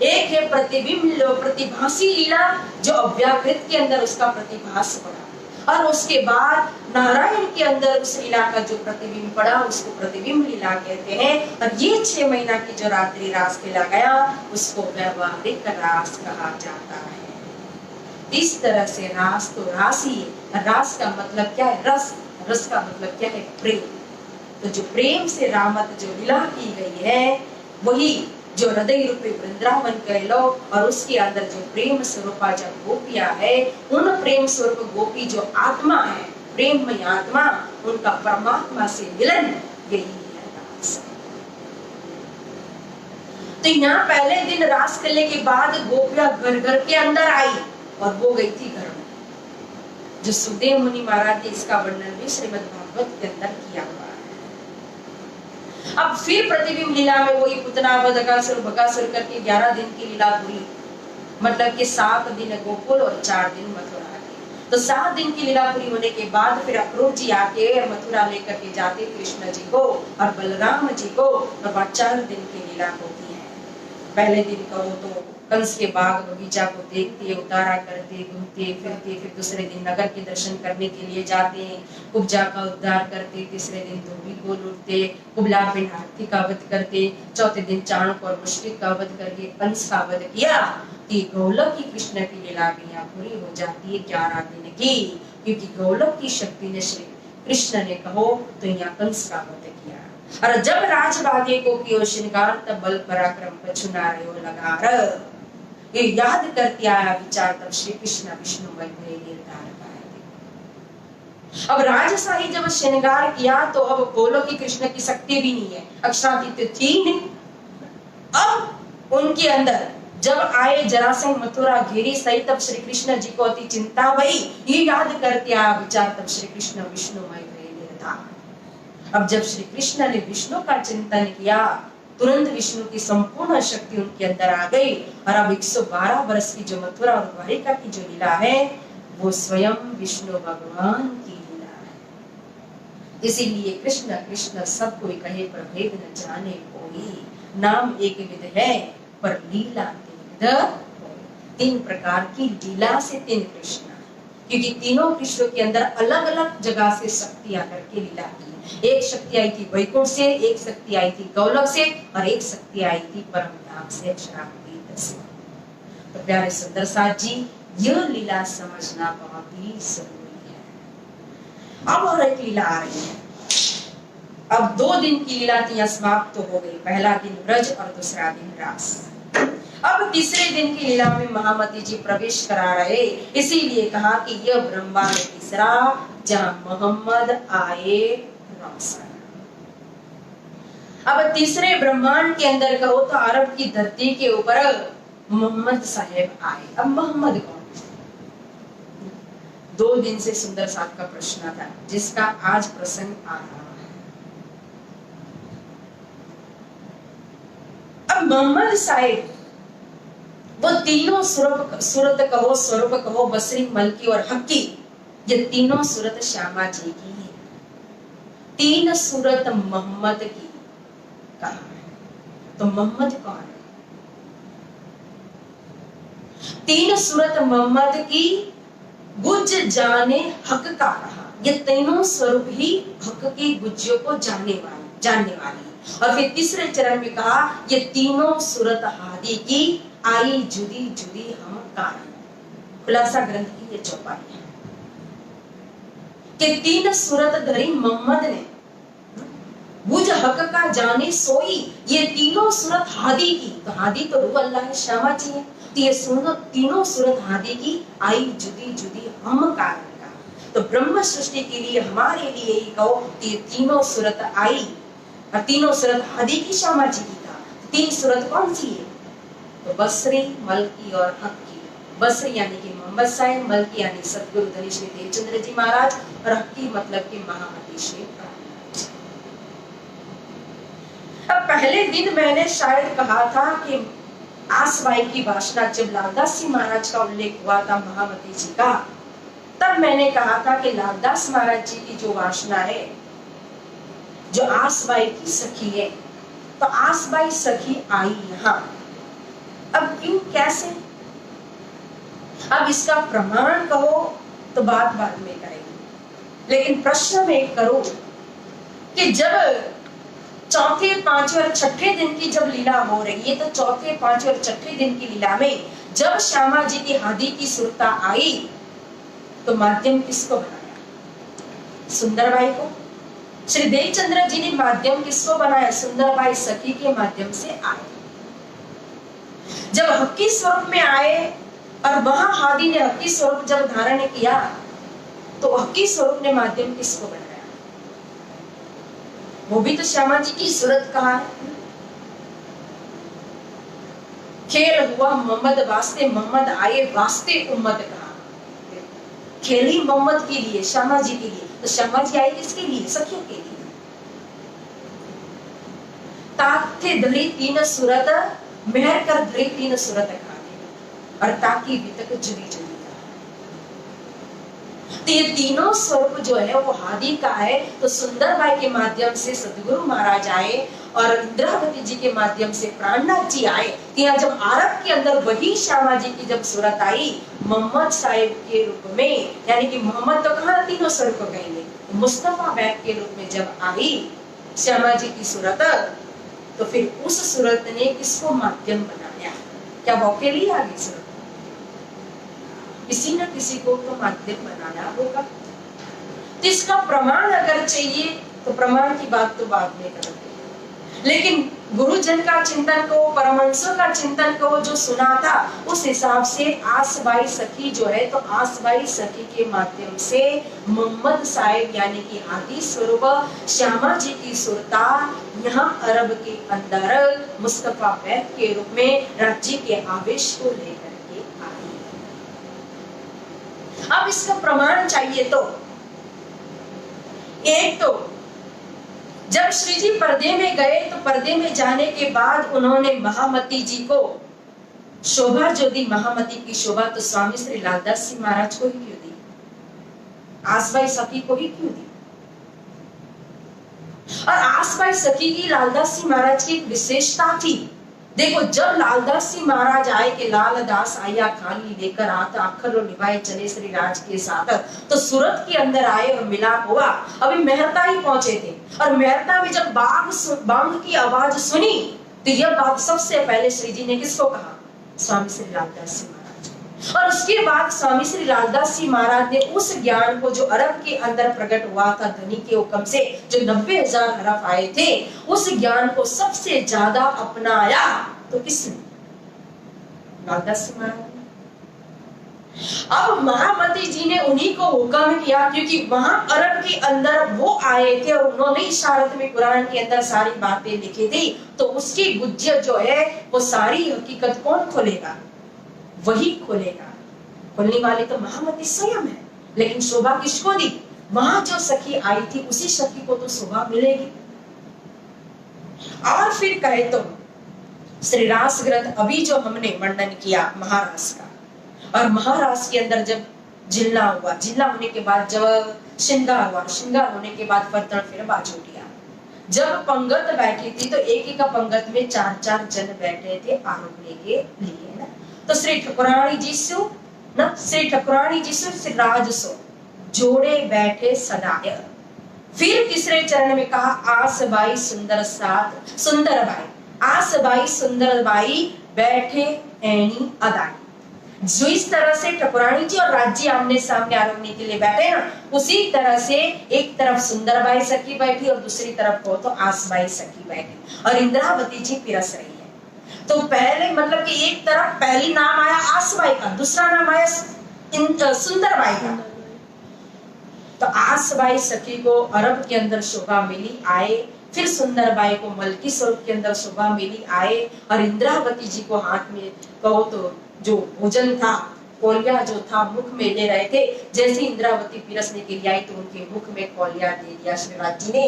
एक है प्रतिबिंब प्रतिभासी लीला जो अव्याकृत के अंदर उसका प्रतिभास पड़ा, और उसके बाद नारायण के अंदर उस लीला का जो प्रतिबिंब पड़ा उसको प्रतिबिंब लीला कहते हैं। और ये 6 महीना की जो रात्रि रास खेला गया उसको व्यवहारिक रास कहा जाता है। इस तरह से रास तो रास ही है। रास का मतलब क्या है? रस। रस का मतलब क्या है? प्रेम। तो जो प्रेम से रामत जो लीला की गई है, वही जो हृदय रूपी वृंदावन कह लो, और उसके अंदर जो प्रेम स्वरूपा जब गोपियां है, उन प्रेम स्वरूप गोपी जो आत्मा है, प्रेममय आत्मा, उनका परमात्मा से मिलन, यही है रास। तो यहाँ पहले दिन रास करने के बाद गोपियां घर घर के अंदर आई, और वो गई थी घर में। जो सुखदेव मुनि महाराज ने इसका वर्णन भी श्रीमद् भागवत के अंदर किया हुआ है। अब फिर प्रतिबिंब लीला में वही पुतना बकासुर बकासुर करके 11 दिन की लीला पूरी, मतलब कि 7 दिन गोकुल और 4 दिन मथुरा के। तो 7 दिन की लीला पूरी होने के बाद फिर अक्रूर जी आके मथुरा लेकर के जाते कृष्ण जी को और बलराम जी को, और वह 4 दिन की लीला होती है। पहले दिन कहो तो कंस के बाग बगीचा को देखते, उतारा करते, घूमते फिरते, फिर दूसरे दिन नगर के दर्शन करने के लिए जाते, कुब्जा का उद्धार करते, तीसरे दिन धोबी को लूटते, कुबला बिन हाथी का वध करते, चौथे दिन चाणक्य और मुश्किल का वध करके कंस का वध किया। कि गौलक की कृष्ण की लीला भी यहाँ पूरी हो जाती है 11 दिन की, क्योंकि गौलक की शक्ति ने श्री कृष्ण ने कहो तो यहाँ कंस का वध किया। और जब राजभाग्य को कियो श्रृंगार, तब बल पराक्रम पछुना रहो लगार। ये याद करते आया विचार, तब श्री कृष्ण विष्णुमय हुए निर्धार पाए। अब राजशाही जब श्रृंगार किया, तो अब गोलोक की कृष्ण की शक्ति भी नहीं है, अक्षरादित्य थी नहीं। अब उनके अंदर जब आए जरासंध मथुरा घेरी सही, तब श्री कृष्ण जी को अति चिंता हुई। ये याद करते आया विचार, तब श्री कृष्ण विष्णुमय हुए निर्धार। अब जब श्री कृष्ण ने विष्णु का चिंतन किया, तुरंत विष्णु की संपूर्ण शक्ति उनके अंदर आ गई, और अब 112 वर्ष की जो मथुरा और द्वारिका की जो लीला है, वो स्वयं विष्णु भगवान की लीला है। इसीलिए कृष्ण कृष्ण सब कोई कहे, पर भेद न जाने कोई। नाम एक विध है, पर लीला तीन विध। 3 प्रकार की लीला से 3 कृष्ण, क्योंकि तीनों कृष्णों के अंदर अलग अलग जगह से शक्ति आकर के लीला की। एक शक्ति आई थी वैकुंठ से, एक शक्ति आई थी गौलक से, और एक शक्ति आई थी परमधाम से, अक्षरातीत से। तो प्यारे सुंदर साथ जी, यह लीला समझना बहुत ही जरूरी है। अब और एक लीला आ रही है। अब 2 दिन की लीला थी समाप्त तो हो गई। पहला दिन ब्रज और दूसरा दिन रास। अब तीसरे दिन की लीला में महामती जी प्रवेश करा रहे, इसीलिए कहा कि यह ब्रह्मांड तीसरा जहाँ मोहम्मद आए रोशन। अब तीसरे ब्रह्मांड के अंदर कहो तो अरब की धरती के ऊपर मोहम्मद साहेब आए। अब मोहम्मद कौन? 2 दिन से सुंदर साहब का प्रश्न था जिसका आज प्रसंग आ रहा है। अब मोहम्मद साहेब वो तीनों सूरत कहो, स्वरूप कहो, बसरी, मलकी और हक्की, ये तीनों सूरत श्यामा जी की है। 3 सूरत मोहम्मद की कहा है। तो मोहम्मद कौन है? 3 सूरत मोहम्मद की गुज जाने हक का कहा। ये तीनों स्वरूप ही हक की गुज्जों को जानने वाली। और फिर तीसरे चरण में कहा ये तीनों सूरत हादी की आई जुदी जुदी हम कारण। खुलासा ग्रंथ की ये चौपाई है कि 3 सूरत धरी मोहम्मद ने बुझ हक का जाने सोई। ये तीनों सूरत हादी की, तो हादी तो रूह अल्लाह श्यामा जी है, तो ये तीनों सूरत हादी की आई जुदी जुदी हम कारण का। तो ब्रह्म सृष्टि के लिए हमारे लिए ही कहो तो ये तीनों सूरत आई और तीनों सूरत हादी की श्यामा जी की था। 3 सूरत कौन सी है? तो बसरी, मलकी और हक्की। बसरी यानी कि मोहम्मद साहिब, मलकी यानी सतगुरु धनी श्री देवचंद्र जी महाराज और हक्की मतलब कि महामती श्री। अब पहले दिन मैंने शायद कहा था कि आसबाई की वासना, जब लालदास जी महाराज का उल्लेख हुआ था महामती जी का, तब मैंने कहा था कि लालदास महाराज जी की जो वासना है, जो आसबाई की सखी है, तो आसबाई सखी आई यहाँ। अब क्यों, कैसे? अब इसका प्रमाण कहो तो बात बाद में करेंगे, लेकिन प्रश्न में करो कि जब चौथे, पांचवें और छठे दिन की जब लीला हो रही है, तो चौथे, पांचवें और छठे दिन की लीला में जब श्यामा जी की हादी की सुरता आई, तो माध्यम किसको बनाया? सुंदरबाई को। श्री देवचंद्र जी ने माध्यम किसको बनाया? सुंदरबाई सखी के माध्यम से आए। जब हक्की स्वरूप में आए और वहां हादी ने हक्की स्वरूप जब धारण किया, तो हक्की स्वरूप ने माध्यम किसको बनाया? वो भी तो श्यामा जी की सूरत कहा है। खेल हुआ मोहम्मद वास्ते, मोहम्मद आए वास्ते उम्मत कहा। खेल ही मोहम्मद के लिए, श्यामा जी के लिए, तो श्यामा जी आई किसके लिए? सखियों के लिए। ताकते धरी 3 सूरत, मेहर कर धरी 3 सूरत खाने, और ताकि वितक जुदी जुदी। तो ये तीनों स्वरूप जो है वो हादी का है। तो सुंदरबाई के माध्यम से सदगुरु महाराज आए और इंद्रावती जी के माध्यम से प्राणनाथ जी आए। तो जब आरब के अंदर वही श्यामा जी की जब सूरत आई मोहम्मद साहिब के रूप में, यानी कि मोहम्मद तो कहाँ तीनों स्वरूप को कहेंगे, मुस्तफा बैग के रूप में जब आई श्यामा जी की सूरत, तो फिर उस सूरत ने किसको माध्यम बनाया? क्या वो अकेली आ गई सूरत? किसी न किसी को तो माध्यम बनाया होगा। तो इसका प्रमाण अगर चाहिए तो प्रमाण की बात तो बाद में करेंगे, लेकिन गुरुजन का चिंतन को, परमहंसों का चिंतन को जो सुना था, उस हिसाब से आसबाई सखी जो है, तो आसबाई सखी के माध्यम से मोहम्मद साहिब यानी कि हादी स्वरूप श्यामा जी की सुरता यहाँ अरब के अंदर मुस्तफा बैग के रूप में राज्य के आवेश को लेकर के आई। अब इसका प्रमाण चाहिए तो एक तो जब श्री जी पर्दे में गए, तो पर्दे में जाने के बाद उन्होंने महामती जी को शोभा जो दी, महामती की शोभा तो स्वामी श्री लालदास जी महाराज को ही क्यों दी? आसबाई सखी को ही क्यों दी? और आसबाई सखी की लालदास जी महाराज की विशेषता थी। देखो, जब लालदास जी महाराज आए कि लालदास आया खाली लेकर आता अखर लो निभाए चले श्री राज के साथ, तो सूरत के अंदर आए और मिलाप हुआ। अभी मेहरता ही पहुंचे थे और मेहरता में जब बांग की आवाज सुनी, तो यह बात सबसे पहले श्री जी ने किसको कहा? स्वामी श्री लालदास जी महाराज। और उसके बाद स्वामी श्री लालदास जी महाराज ने उस ज्ञान को जो अरब के अंदर प्रकट हुआ था धनी के हुक्म से, जो 90,000 हरफ आए थे, उस ज्ञान को सबसे ज्यादा अपनाया तो किसने? लालदास जी महाराज। अब महामती जी ने उन्हीं को हुक्म किया, क्योंकि वहां अरब के अंदर वो आए थे और उन्होंने इशारत में कुरान के अंदर सारी बातें लिखी थी, तो उसकी गुज्जत जो है वो सारी हकीकत कौन खोलेगा? वही खोलेगा। खोलने वाले तो महामती स्वयं है, लेकिन शोभा किसको दी? वहां जो सखी आई थी उसी सखी को तो शोभा मिलेगी। और फिर कहे तो श्री रास ग्रंथ अभी जो हमने वर्णन किया महारास का, और महारास के अंदर जब जिल्ला हुआ, जिल्ला होने के बाद जब श्रृंगार हुआ, श्रृंगार होने के बाद फिर बाजू लिया। जब पंगत बैठी थी तो एक एक पंगत में 4-4 जन बैठे थे आरोपने के लिए ना। तो श्री ठकुरानी जी सो ना, श्री ठकुरानी जी सो श्री राज सो जोड़े बैठे सदाय। फिर तीसरे चरण में कहा आस बाई सुंदर साथ सुंदर बाई, आस बाई सुंदर बाई बैठे ऐनी अदाई। जो इस तरह से ठकुरानी जी और राज्य आमने सामने आरोपने के लिए बैठे ना, उसी तरह से एक तरफ सुंदर बाई सखी बैठी और दूसरी तरफ को तो आसबाई सखी बैठी और इंद्रावती जी पिरस रही है। तो पहले मतलब कि एक तरफ पहली नाम आया आसबाई का, दूसरा नाम आया सुंदर बाई का। तो आसबाई सखी को अरब के अंदर शोभा मिली, आए। फिर सुंदर बाई को मलकी स्वरूप के अंदर शोभा मिली, आए। और इंद्रावती जी को हाथ में कहो तो जो भोजन था, कौलिया जो था मुख में ले रहे थे, जैसे इंद्रावती पिरसने के लिए आई तो उनके मुख में कौलिया दे दिया श्रीराज जी ने,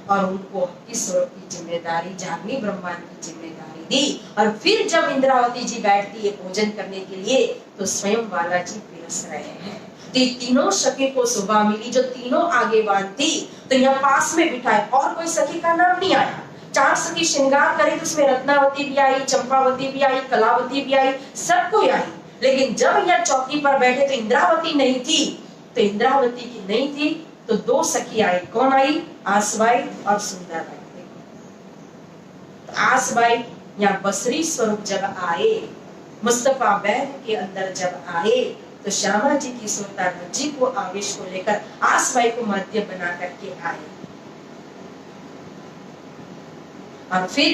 और उनको किस स्वरूप की जिम्मेदारी, जागनी ब्रह्मांड की जिम्मेदारी दी। और फिर जब इंद्रावती जी बैठती है भोजन करने के लिए तो स्वयं बाला जी पिरस रहे हैं। तो तीनों सखी को शोभा मिली, जो तीनों आगेवान थी। तो यहाँ पास में बिठाए, और कोई सखी का नाम नहीं आया। 4 सखी श्रृंगार करे तो उसमें रत्नावती भी आई, चंपावती भी आई, कलावती भी आई, सब कोई आई। लेकिन जब यह चौकी पर बैठे तो इंद्रावती नहीं थी। तो इंद्रावती की नहीं थी तो 2 सखी आई। कौन आई? आसबाई और सुंदरबाई। आसबाई यहाँ बसरी स्वरूप जब आए, मुस्तफा बैग के अंदर जब आए तो श्यामा जी की सुरता जी को आवेश को लेकर आसबाई को मध्य बना करके आए। और फिर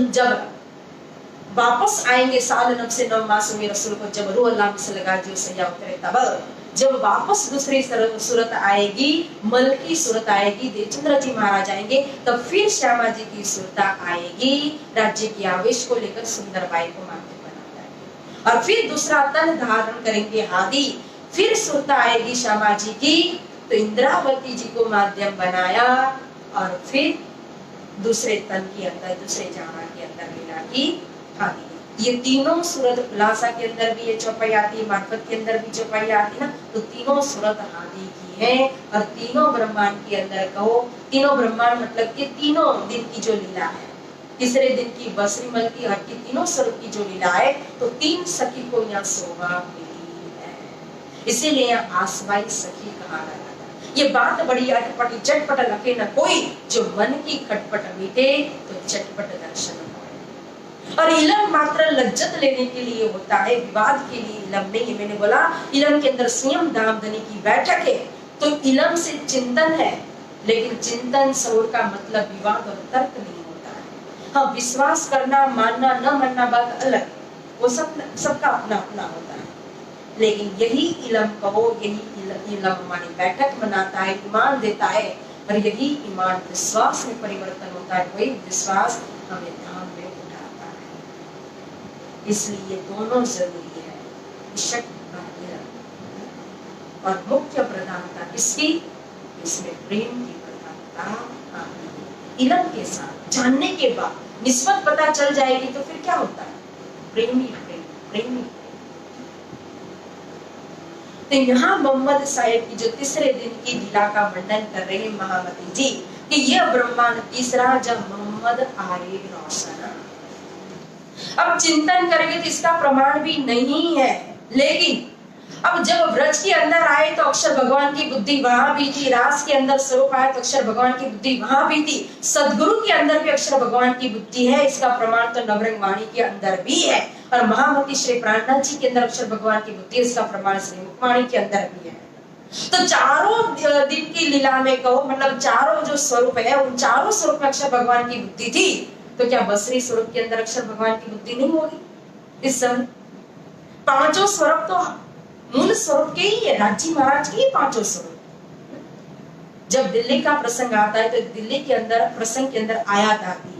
जब वापस आएंगे साल नब से 9 मास में रसूल को जब रूह अल्लाह से लगा जो सैया उतरे, तब जब वापस दूसरी सूरत आएगी, मलकी सूरत आएगी, देवचंद्र जी महाराज आएंगे, तब फिर श्यामा जी की सूरत आएगी, राज्य की आवेश को लेकर सुंदरबाई को माध्य बनाकर। और फिर दूसरा तन धारण करेंगे हादी, फिर सूरत आएगी श्यामा जी की, तो इंद्रावती जी को माध्यम बनाया। और फिर दूसरे तन के अंदर, दूसरे जामा के अंदर लीला की हादी। ये तीनों सूरत खुलासा के अंदर भी ये चौपाई आती, मार्फत के अंदर भी चौपाई आती ना, तो तीनों सूरत हादी की है। और तीनों ब्रह्मांड के अंदर कहो, तीनों ब्रह्मांड मतलब कि तीनों दिन की जो लीला है, तीसरे दिन की बसरी मल की हट की तीनों स्वरूप की जो लीला है, तो 3 सखी को यहाँ शोभा मिली है। इसीलिए यहाँ आसबाई सखी कहा गया था। ये बात बड़ी अटपटी चटपट लगे न कोई, जो मन की खटपट मीटे तो चटपट दर्शन। और इलम मात्र लज्जत लेने के लिए होता है, विवाद के लिए इलम नहीं है। मैंने बोला इलम के अंदर स्वयं दामदनी की बैठक है, तो इलम से चिंतन है, लेकिन चिंतन सौर का मतलब विवाद और तर्क नहीं होता है। हाँ, विश्वास करना, मानना न मानना बात अलग, वो सबका अपना अपना होता है। लेकिन यही इलम कहो, यही इलम हमारी बैठक बनाता है, ईमान देता है। और यही ईमान विश्वास में परिवर्तन होता है, वही विश्वास हमें धाम में उठाता है। इसलिए ये दोनों जरूरी है, शक और मुख्य प्रधानता किसकी? इसमें प्रेम की प्रधानता। इलम के साथ जानने के बाद निस्बत पता चल जाएगी तो फिर क्या होता है? प्रेमी प्रेम, प्रेमी। तो यहाँ मोहम्मद साहिब की जो तीसरे दिन की लीला का वर्णन कर रहे हैं महामती जी, कि यह ब्रह्मांड तीसरा जब मोहम्मद आए रोशना। अब चिंतन करेंगे तो इसका प्रमाण भी नहीं है, लेकिन अब जब व्रज के अंदर आए तो अक्षर भगवान की बुद्धि वहां भी थी, रास के अंदर स्वरूप आए तो अक्षर भगवान की बुद्धि वहां भी थी, सदगुरु के अंदर भी अक्षर भगवान की बुद्धि है। इसका प्रमाण तो नवरंग वाणी के अंदर भी है, और महामती श्री प्राणनाथ जी के अंदर अक्षर भगवान की बुद्धि, इसका प्रमाण श्री मुखवाणी के अंदर भी है। तो चारों दिन की लीला में कहो, मतलब चारों जो स्वरूप है, उन चारों स्वरूप में अक्षर भगवान की बुद्धि थी, तो क्या बसरी स्वरूप के अंदर अक्षर भगवान की बुद्धि नहीं होगी इस समय? पांचों स्वरूप तो मूल स्वरूप के ही है, राजी महाराज के ही पांचों स्वरूप। जब दिल्ली का प्रसंग आता है तो दिल्ली के अंदर प्रसंग के अंदर आयात आती है,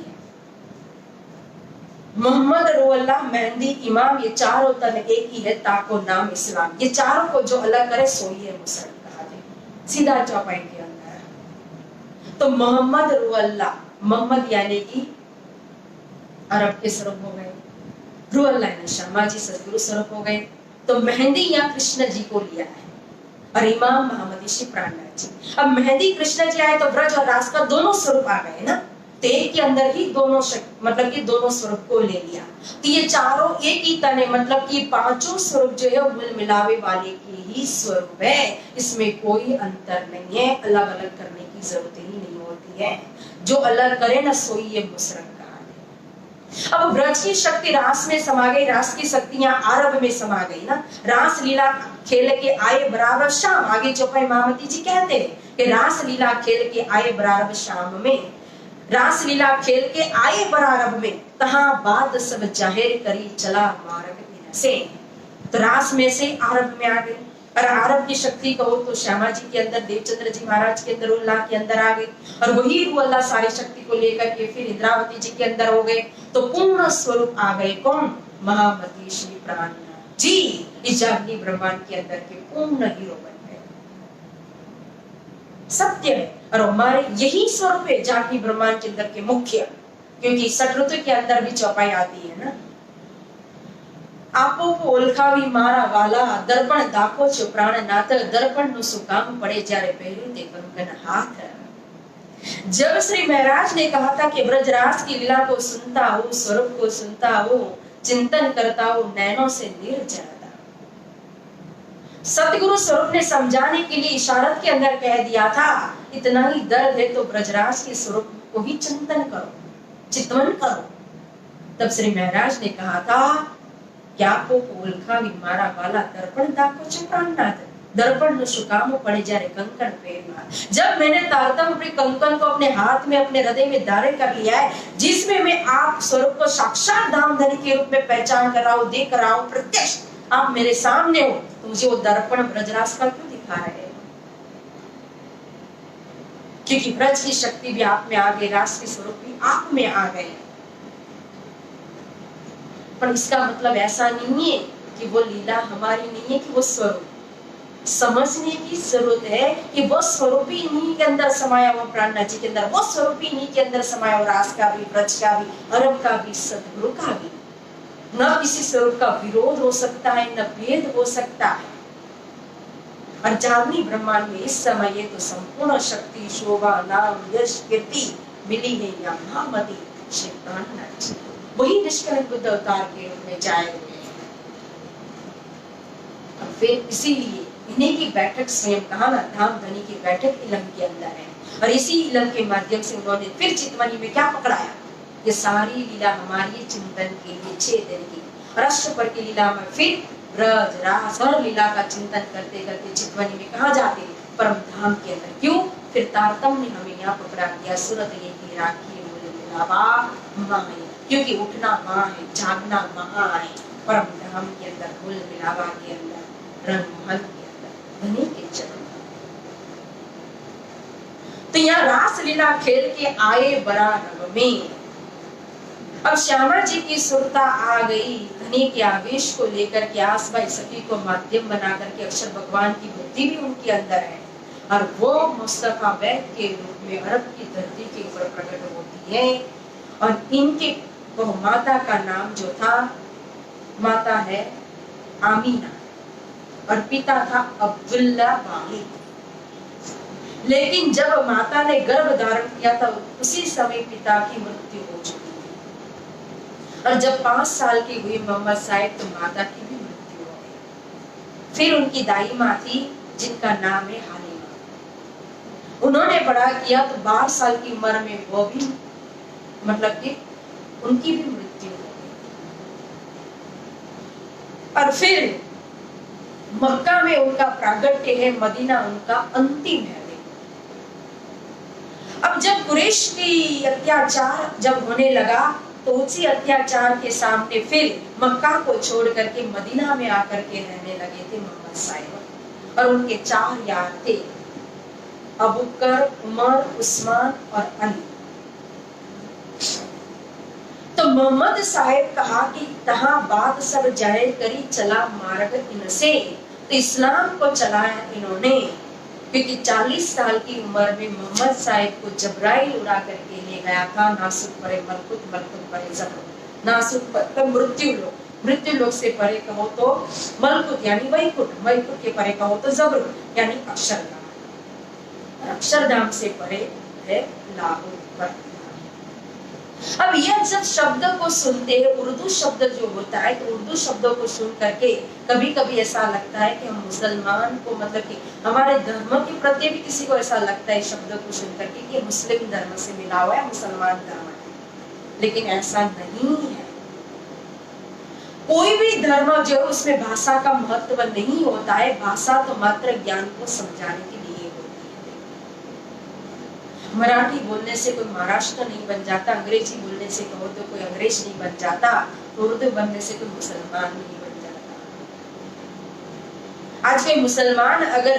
मोहम्मद रुअल्ला मेहंदी इमाम, ये चारों तन एक ही है, ताको नाम इस्लाम। ये चारों को जो अलग करे सोई है मुसलमान। सीधा चौपाई के अंदर तो मोहम्मद रुअल्ला, मोहम्मद यानी कि अरब के स्वरूप हो गए, रुअल्ला यानी शर्मा जी सदगुरु स्वरूप हो गए। तो मेहंदी या कृष्ण जी को लिया है और इमाम मोहम्मद श्री प्राणनाथ जी। अब मेहंदी कृष्ण जी आए तो ब्रज और रास का दोनों स्वरूप आ गए ना, तो एक के अंदर ही दोनों मतलब कि दोनों स्वरूप को ले लिया। तो ये चारों एक ही तने, मतलब कि पांचों स्वरूप जो है मिल मिलावे वाले के ही स्वरूप है, इसमें कोई अंतर नहीं है, अलग अलग करने की जरूरत ही नहीं होती है। जो अलग करे ना सोई ये मुसरत कहा। अब ब्रज की शक्ति रास में समा गई, रास की शक्तियां आरब में समा गई ना। रास लीला खेल के आए बराबर शाम, आगे चौपाई महामती जी कहते हैं कि रास लीला खेल के आए बराबर शाम में, रास लीला खेल के आए बराबर में, तहां बात सब जाहिर करी चला मार्ग से। तो रास में से आरब में आ गई, और आरब की शक्ति कहो तो श्यामा जी के अंदर, देवचंद्र जी महाराज के अंदर, उल्लाह के अंदर आ गई, और वही अल्लाह सारी शक्ति को लेकर के फिर इंद्रावती जी के अंदर हो गए। तो पूर्ण स्वरूप आ गए कौन? महामती श्री प्राणनाथ जी इस जागनी ब्रह्मांड के अंदर के पूर्ण हीरो बन गए। सत्य है, और हमारे यही स्वरूप है जागनी ब्रह्मांड के अंदर के मुख्य, क्योंकि सटऋतु के अंदर भी चौपाई आती है ना। आपो को ओलखावी मारा वाला, दर्पण दाखो छो प्राणनाथ, दर्पण नु सुकाम पड़े जारे पहलू ते कंकन हाथ। जब श्री महाराज ने कहा था कि ब्रजराज की लीला को सुनता हूँ, स्वरूप को सुनता हूँ, चिंतन करता हूँ, नैनों से नीर जाता। सतगुरु स्वरूप ने समझाने के लिए इशारत के अंदर कह दिया था, इतना ही दर्द है तो ब्रजराज के स्वरूप को भी चिंतन करो, चितवन करो। तब श्री महाराज ने कहा था कि आपको ओलखा मारा वाला, दर्पण दाखो छो प्राणनाथ, दर्पण सुकाम पड़े जारे कंकन पेरमा। जब मैंने तारतम अपने कंकन को अपने हाथ में, अपने हृदय में धारण कर लिया है, जिसमें मैं आप स्वरूप को साक्षात धामधनी के रूप में पहचान कर रहा हूँ, देख रहा हूँ, प्रत्यक्ष आप मेरे सामने हो, तो मुझे वो दर्पण ब्रजराज का क्यों दिखा रहे हैं? क्योंकि ब्रज की शक्ति भी आप में आ गई, रास के स्वरूप भी आप में आ गए। पर इसका मतलब ऐसा नहीं है कि वो लीला हमारी नहीं है, कि वो स्वरूप समझने की जरूरत है कि वो स्वरूप ही इन्हीं के अंदर समाया हुआ, प्राणनाथ जी के अंदर वो स्वरूप ही इन्हीं के अंदर समाया हुआ, रास का भी, ब्रज का भी, अरब का भी, सतगुरु का भी। न किसी स्वरूप का विरोध हो सकता है, न भेद हो सकता है। और जागनी ब्रह्मांड में इस समय ये तो संपूर्ण शक्ति, शोभा, नाम, यश, कीर्ति मिली है या महामती श्री प्राणनाथ जी, वही निष्कलंक बुद्ध अवतार के रूप में जाए हुए हैं। और फिर इसीलिए इन्हीं की बैठक स्वयं कहा ना, धामधनी की बैठक इलम के अंदर है, और इसी इलम के माध्यम से उन्होंने फिर चितवनी में क्या पकड़ाया, ये सारी लीला हमारी चिंतन के लिए 6 दिन की, और अष्टपर की लीला में फिर ब्रज रास और लीला का चिंतन करते करते चितवनी में कहा जाते परम धाम के अंदर। क्यों? फिर तारतम ने हमें यहाँ पकड़ा दिया, सूरत ये की राखी बोले मिलावा माँ है, क्योंकि उठना माँ है, जागना महा है, परम धाम के अंदर, मूल मिलावा के अंदर, रंग महल के अंदर, धनी के चरण। तो यहाँ रास लीला खेल के आए बराबर में अब श्यामा जी की सुरता आ गई, धनी के आवेश को लेकर के आस बाई सखी को माध्यम बना करके अक्षर भगवान की बुद्धि भी उनके अंदर है, और वो मुस्तफा बैग के रूप में अरब की धरती के ऊपर प्रकट होती है। और इनके वो माता का नाम जो था, माता है आमीना और पिता था अब्दुल्ला बागी। लेकिन जब माता ने गर्भ धारण किया था उसी समय पिता की मृत्यु हो चुकी थी, और जब 5 साल की हुई मोहम्मद साहिब तो माता की भी मृत्यु हो गई। फिर उनकी दाई माँ थी जिनका नाम है हालिमा, उन्होंने बड़ा किया तो 12 साल की उम्र में वो भी मतलब कि उनकी भी मृत्यु हो गई। और फिर मक्का में उनका प्रागट्य है, मदीना उनका अंतिम है। अब जब कुरैश की अत्याचार जब होने लगा तो उसी अत्याचार के सामने फिर मक्का को छोड़ करके मदीना में आकर के रहने लगे थे मोहम्मद साहिब। और उनके 4 यार थे, अबू बकर, उमर, उस्मान और अली। तो मोहम्मद साहिब कहा कि तहां बात सब जाहिर करी चला मार्ग इनसे। तो इस्लाम को चलाया इन्होंने, क्योंकि 40 साल की उम्र में मोहम्मद साहिब को जबराइल उड़ा करके ले गया था। नासुक परे मलकुत, मलकुत परे जबर। नासुक पर मृत्यु लोक, मृत्यु लोक से परे कहो तो मलकुत यानी वैकुंठ, वैकुंठ के परे कहो तो जबर यानी अक्षरधाम, अक्षरधाम से परे है लाहौर पर। अब यह जब शब्द को सुनते हैं, उर्दू शब्द जो होता है, तो उर्दू शब्दों को सुन करके कभी कभी ऐसा लगता है कि हम मुसलमान को, मतलब कि हमारे धर्म के प्रति भी किसी को ऐसा लगता है शब्द को सुन करके कि मुस्लिम धर्म से मिला हुआ है, मुसलमान धर्म है। लेकिन ऐसा नहीं है। कोई भी धर्म जो उसमें भाषा का महत्व नहीं होता है। भाषा तो मात्र ज्ञान को समझाने के लिए होती है। मराठी बोलने से कोई महाराष्ट्र नहीं बन जाता, अंग्रेजी बोलने से कहो तो कोई अंग्रेज नहीं बन जाता, उर्दू बनने से कोई मुसलमान नहीं बन जाता। आज कोई मुसलमान अगर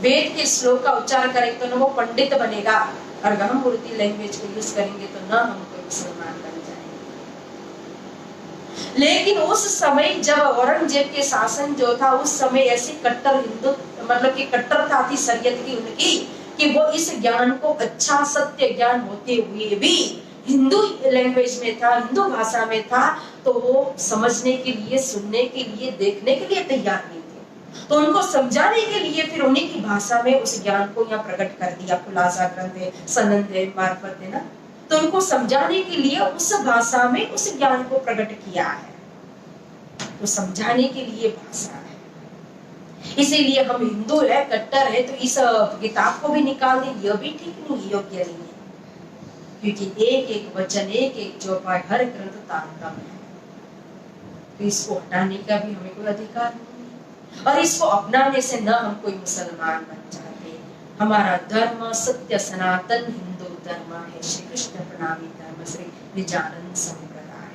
वेद के श्लोक का उच्चारण करेगा तो ना वो पंडित बनेगा, और हम उर्दू लैंग्वेज को यूज करेंगे तो ना हम कोई मुसलमान बन जाएंगे। लेकिन उस समय जब औरंगजेब के शासन जो था, उस समय ऐसी कट्टर हिंदू, मतलब कि कट्टरता थी शरीयत की उनकी, कि वो इस ज्ञान को अच्छा सत्य ज्ञान होते हुए भी हिंदू लैंग्वेज में था, हिंदू भाषा में था, तो वो समझने के लिए, सुनने के लिए, देखने के लिए तैयार नहीं थे। तो उनको समझाने के लिए फिर उन्हीं की भाषा में उस ज्ञान को यहाँ प्रकट कर दिया। खुलासा ग्रंथ है, सनंद है, मार्फत है ना, तो उनको समझाने के लिए उस भाषा में उस ज्ञान को प्रकट किया है। तो समझाने के लिए भाषा है, इसीलिए हम हिंदू है, कट्टर है, तो इस किताब को भी निकाल दें, यह भी ठीक नहीं, योग्य नहीं है। क्योंकि एक एक वचन, एक एक चौपाई, हर ग्रंथ तारतम्य है। तो इसको हटाने का भी हमें कोई अधिकार नहीं है, और इसको अपनाने से न हम कोई मुसलमान बन जाते। हमारा धर्म सत्य सनातन हिंदू धर्म है, श्री कृष्ण प्रणामी धर्म, श्री निजानंद संप्रदाय।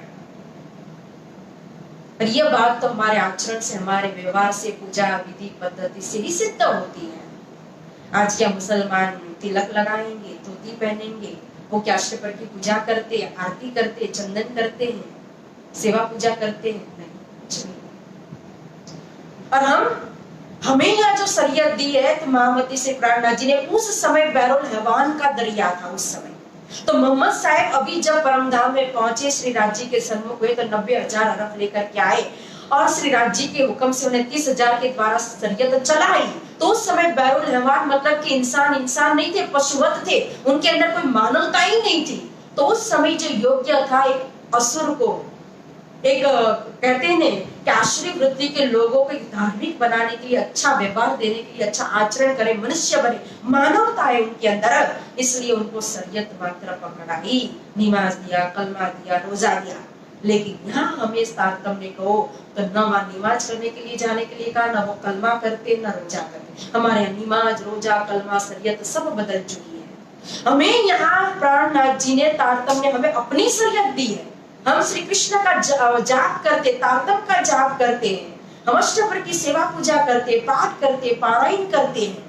और यह बात तो हमारे आचरण से, हमारे व्यवहार से, पूजा विधि पद्धति से ही सिद्ध होती है। आज क्या मुसलमान तिलक लगाएंगे, धोती पहनेंगे, वो क्या अष्टपर की पूजा करते हैं, आरती करते हैं, चंदन करते हैं, सेवा पूजा करते हैं? नहीं, कुछ नहीं। और हमें यहाँ जो शरीयत दी है, तो महामती से प्राणनाथ जी ने, उस समय बैरुल हैवान का दरिया था उस समय। तो मोहम्मद साहब अभी जब परमधाम में पहुंचे, श्री राज जी के सन्मुख हुए, तो 90,000 अरब लेकर के आए, और श्री राज जी के हुक्म से उन्हें 30,000 के द्वारा शरीयत चलाई। तो उस समय बैरुल हैवान मतलब कि इंसान नहीं थे, पशुवत थे, उनके अंदर कोई मानवता ही नहीं थी। तो उस समय जो योग्य था, एक असुर को, एक कहते हैं कि आश्रय वृत्ति के लोगों को धार्मिक बनाने के लिए, अच्छा व्यवहार देने के लिए, अच्छा आचरण करे, मनुष्य बने, मानवता है उनके अंदर, इसलिए उनको शरीयत मात्र पकड़ाई, नमाज दिया, कलमा दिया, रोजा दिया। लेकिन यहाँ हमें तारतम्य कहो तो न वहाँ नमाज करने के लिए जाने के लिए कहा, न वो कलमा करते, न रोजा करते। हमारे यहाँ नमाज, रोजा, कलमा, शरीयत सब बदल चुकी है। हमें यहाँ प्राणनाथ जी ने तारतम्य, हमें अपनी शरीयत दी है। हम श्री कृष्ण का जाप करते, तारतम्य का जाप करते हैं, हम अष्टपर की सेवा पूजा करते, पाठ करते, पारायण करते हैं।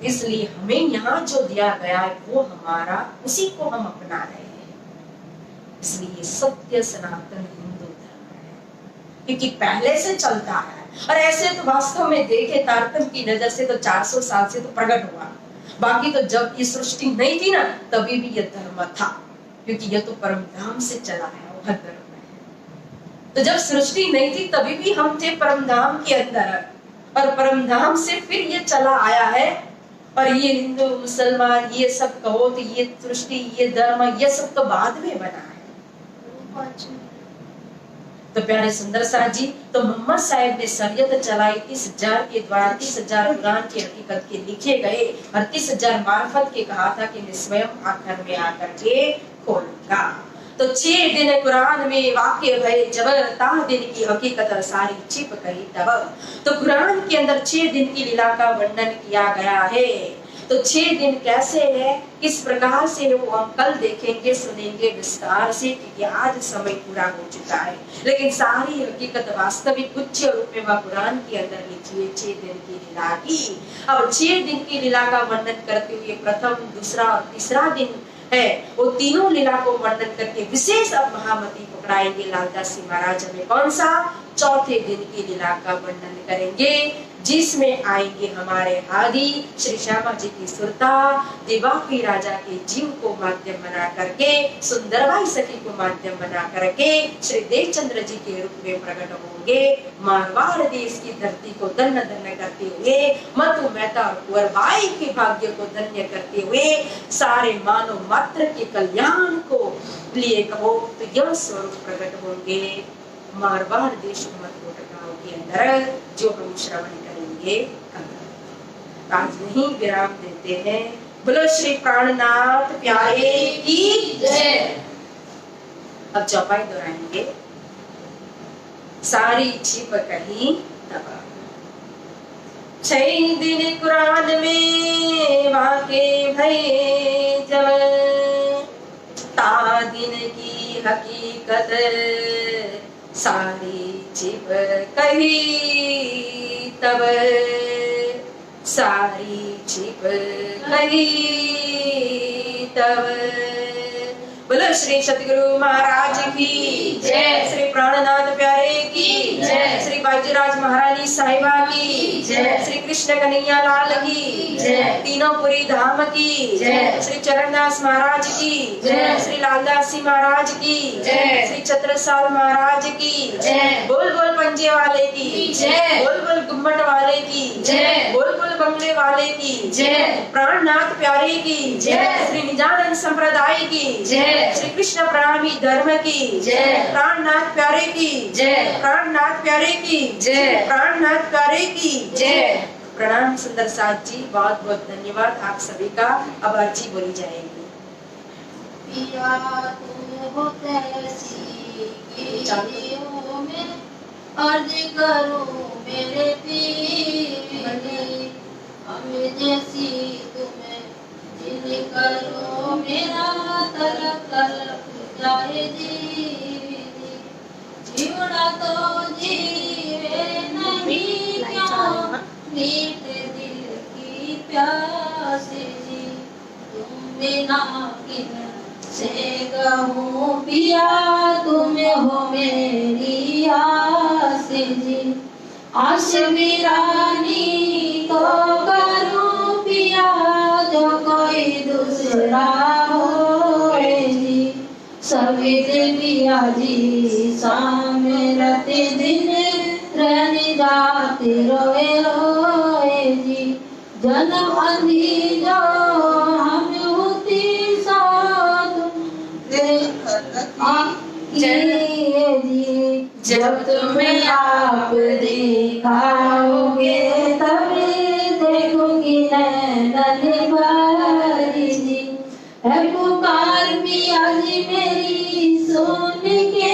इसलिए हमें यहाँ जो दिया गया है वो हमारा, उसी को हम अपना रहे हैं। इसलिए सत्य सनातन हिंदू धर्म है, क्योंकि पहले से चलता है। और ऐसे तो वास्तव में देखे तारतम्य की नजर से तो 400 साल से तो प्रकट हुआ। बाकी तो जब ये सृष्टि नहीं थी ना, तभी भी यह धर्म था, क्योंकि यह तो परमधाम से चला है, वह धर्म है। तो जब सृष्टि नहीं थी तभी भी हम थे परमधाम के अंदर, और परमधाम से फिर ये चला आया है। और ये हिंदू मुसलमान ये सब कहो तो ये सृष्टि, ये धर्म, ये सब तो बाद में बना है। तो प्यारे सुंदर साथ जी, तो मोहम्मद साहब ने शरीयत चलाई 30,000 के द्वारा, 30,000 कुरान की हकीकत के लिखे गए, और 30,000 मार्फत के कहा था कि मैं स्वयं आखिर में आकर के खोलूंगा। तो 6 दिन कुरान में वाक्य भय जबर ता दिन की हकीकत सारी छिप गई तब। तो कुरान के अंदर 6 दिन की लीला का वर्णन किया गया है। तो 6 दिन कैसे है, किस प्रकार से है, वो हम कल देखेंगे, सुनेंगे विस्तार से, क्योंकि आज समय पूरा हो चुका है। लेकिन सारी हकीकत वास्तविक उच्च रूप में वह कुरान के अंदर लिखी है 6 दिन की लीला की। अब 6 दिन की लीला का वर्णन करते हुए प्रथम, दूसरा और तीसरा दिन है, वो तीनों लीला को वर्णन करके विशेष अब महामती पकड़ाएंगे लालदास जी महाराज हमें कौन सा, चौथे दिन की लीला का वर्णन करेंगे, जिसमें आएंगे हमारे आदि श्री श्यामा जी की सुरता, देवाकी राजा के जीव को माध्यम बना करके, सुंदरबाई सखी को माध्यम बना करके श्री देवचंद्र जी के रूप में प्रकट होंगे। मारवाड़ देश की धरती को धन्य धन्य करते हुए, मधु मेहता और कुंवरबाई के भाग्य को धन्य करते हुए, सारे मानव मात्र के कल्याण को लिए कहो तो यह स्वरूप प्रकट होंगे मारवाड़ देश गांव के अंदर, जो हम श्रवण करेंगे। आज नहीं विराम देते हैं। बोलो श्री प्राणनाथ प्यारे की जय। अब चौपाई दोहराएंगे, सारी छिप कहीं दबा। 6 दिन कुरान में वाके भय जब, ता दिन की हकीकत सारी छिप कही तब, सारी छिप कही तब। बोलो श्री सतगुरु महाराज की जय, श्री प्राणनाथ प्यारे की जय, श्री बाजीराज महारानी साहिबा की जय, श्री कृष्ण कन्हैया लाल की जय, तीनों पुरी धाम की जय, श्री चरणदास महाराज की जय, श्री लालदास जी महाराज की जय, श्री छत्रसाल महाराज की जय, बोल बोल पंजे वाले की जय, बोल बोल गुम्मट वाले की जय, बोल बोल बंगले वाले की जय, प्राणनाथ प्यारे की जय, श्री निजानंद संप्रदाय की जय, श्री कृष्ण प्रणामी धर्म की जय, प्राणनाथ प्यारे की जय, प्राणनाथ प्यारे की जय, प्राणनाथ प्यारे की जय। प्रणाम सुंदर साथ जी, बहुत बहुत धन्यवाद आप सभी का। अब अर्जी बोली जाएगी। पिया तुम हो तैसी गिरियों में, अर्ज करूं मेरे पीर, हमें जैसी तुम्हें जिन करो मेरा तलक तलक जाए जीवी, जीवना तो जीवे नहीं क्यों, मीठ दिल की प्यास जी, तुम बिना किन से कहूँ पिया, तुम हो मेरी आस जी, आस वीरानी तो करूँ पिया, जो कोई दूसरा हो जी, सभी पिया जी सामने रहते दिन, रहने जाते रोए रोए जी, जन्म अंधी जो हम होती साथ जी, जब तुम्हें आप दिखाओगे तब देखूंगी नैनन भरी जी, है पुकार पिया जी मेरी सुन के,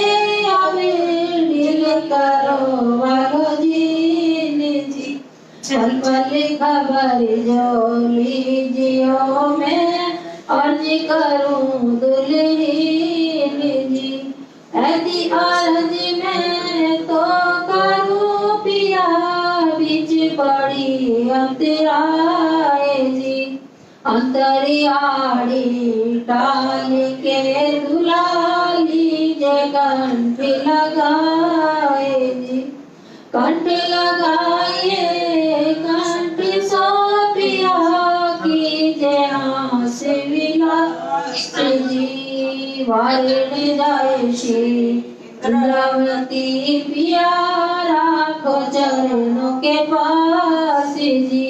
अभी ढील करो वालो जी, छल पल खबर जो लीजियो मैं, अर्ज करूं दुल्हीन जी, ऐसी अर्ज में तो करूं पिया, बीच पड़ी अंतराए जी, अंतरियाड़ी डाल के दुलाली जे कंठ लगाए जी, कंठ लगाए कंठ सो पिया की जय आस विलास जी, वारण जाए श्री द्रवती पिया, राखो चरणों के पास जी,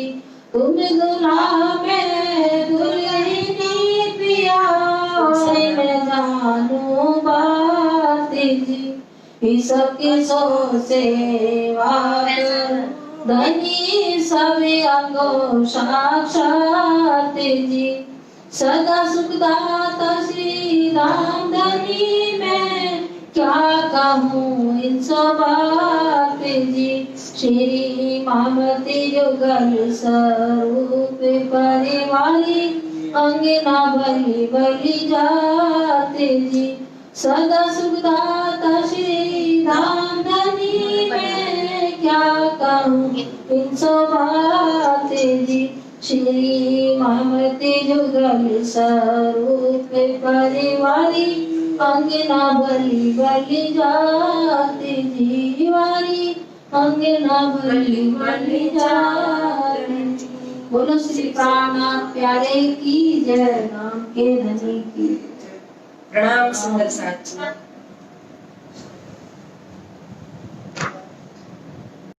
तुम दुल्हा में दुल्हनी पिया, मैं जानू बात जी, सबके सो सेवा धनी सब अंगो साक्षात जी, सदा सुखदाता श्री राम धनी मैं क्या कहूँ इन सब बात जी। श्री मामती जुगल स्वरूप परिवारी अंगना बलि बलि जाते जी। सदा सुखदाता श्री राम धनी मैं क्या कहूँ इन सब बातें जी। श्री मामती जुगल स्वरूप परिवारी अंगना बलि बलि जाते जी। वारी अंगना बलि बलि जाते जी। बोलो श्री प्राणनाथ प्यारे की जय, नाम के धनी की। प्रणाम सुंदर साथ जी।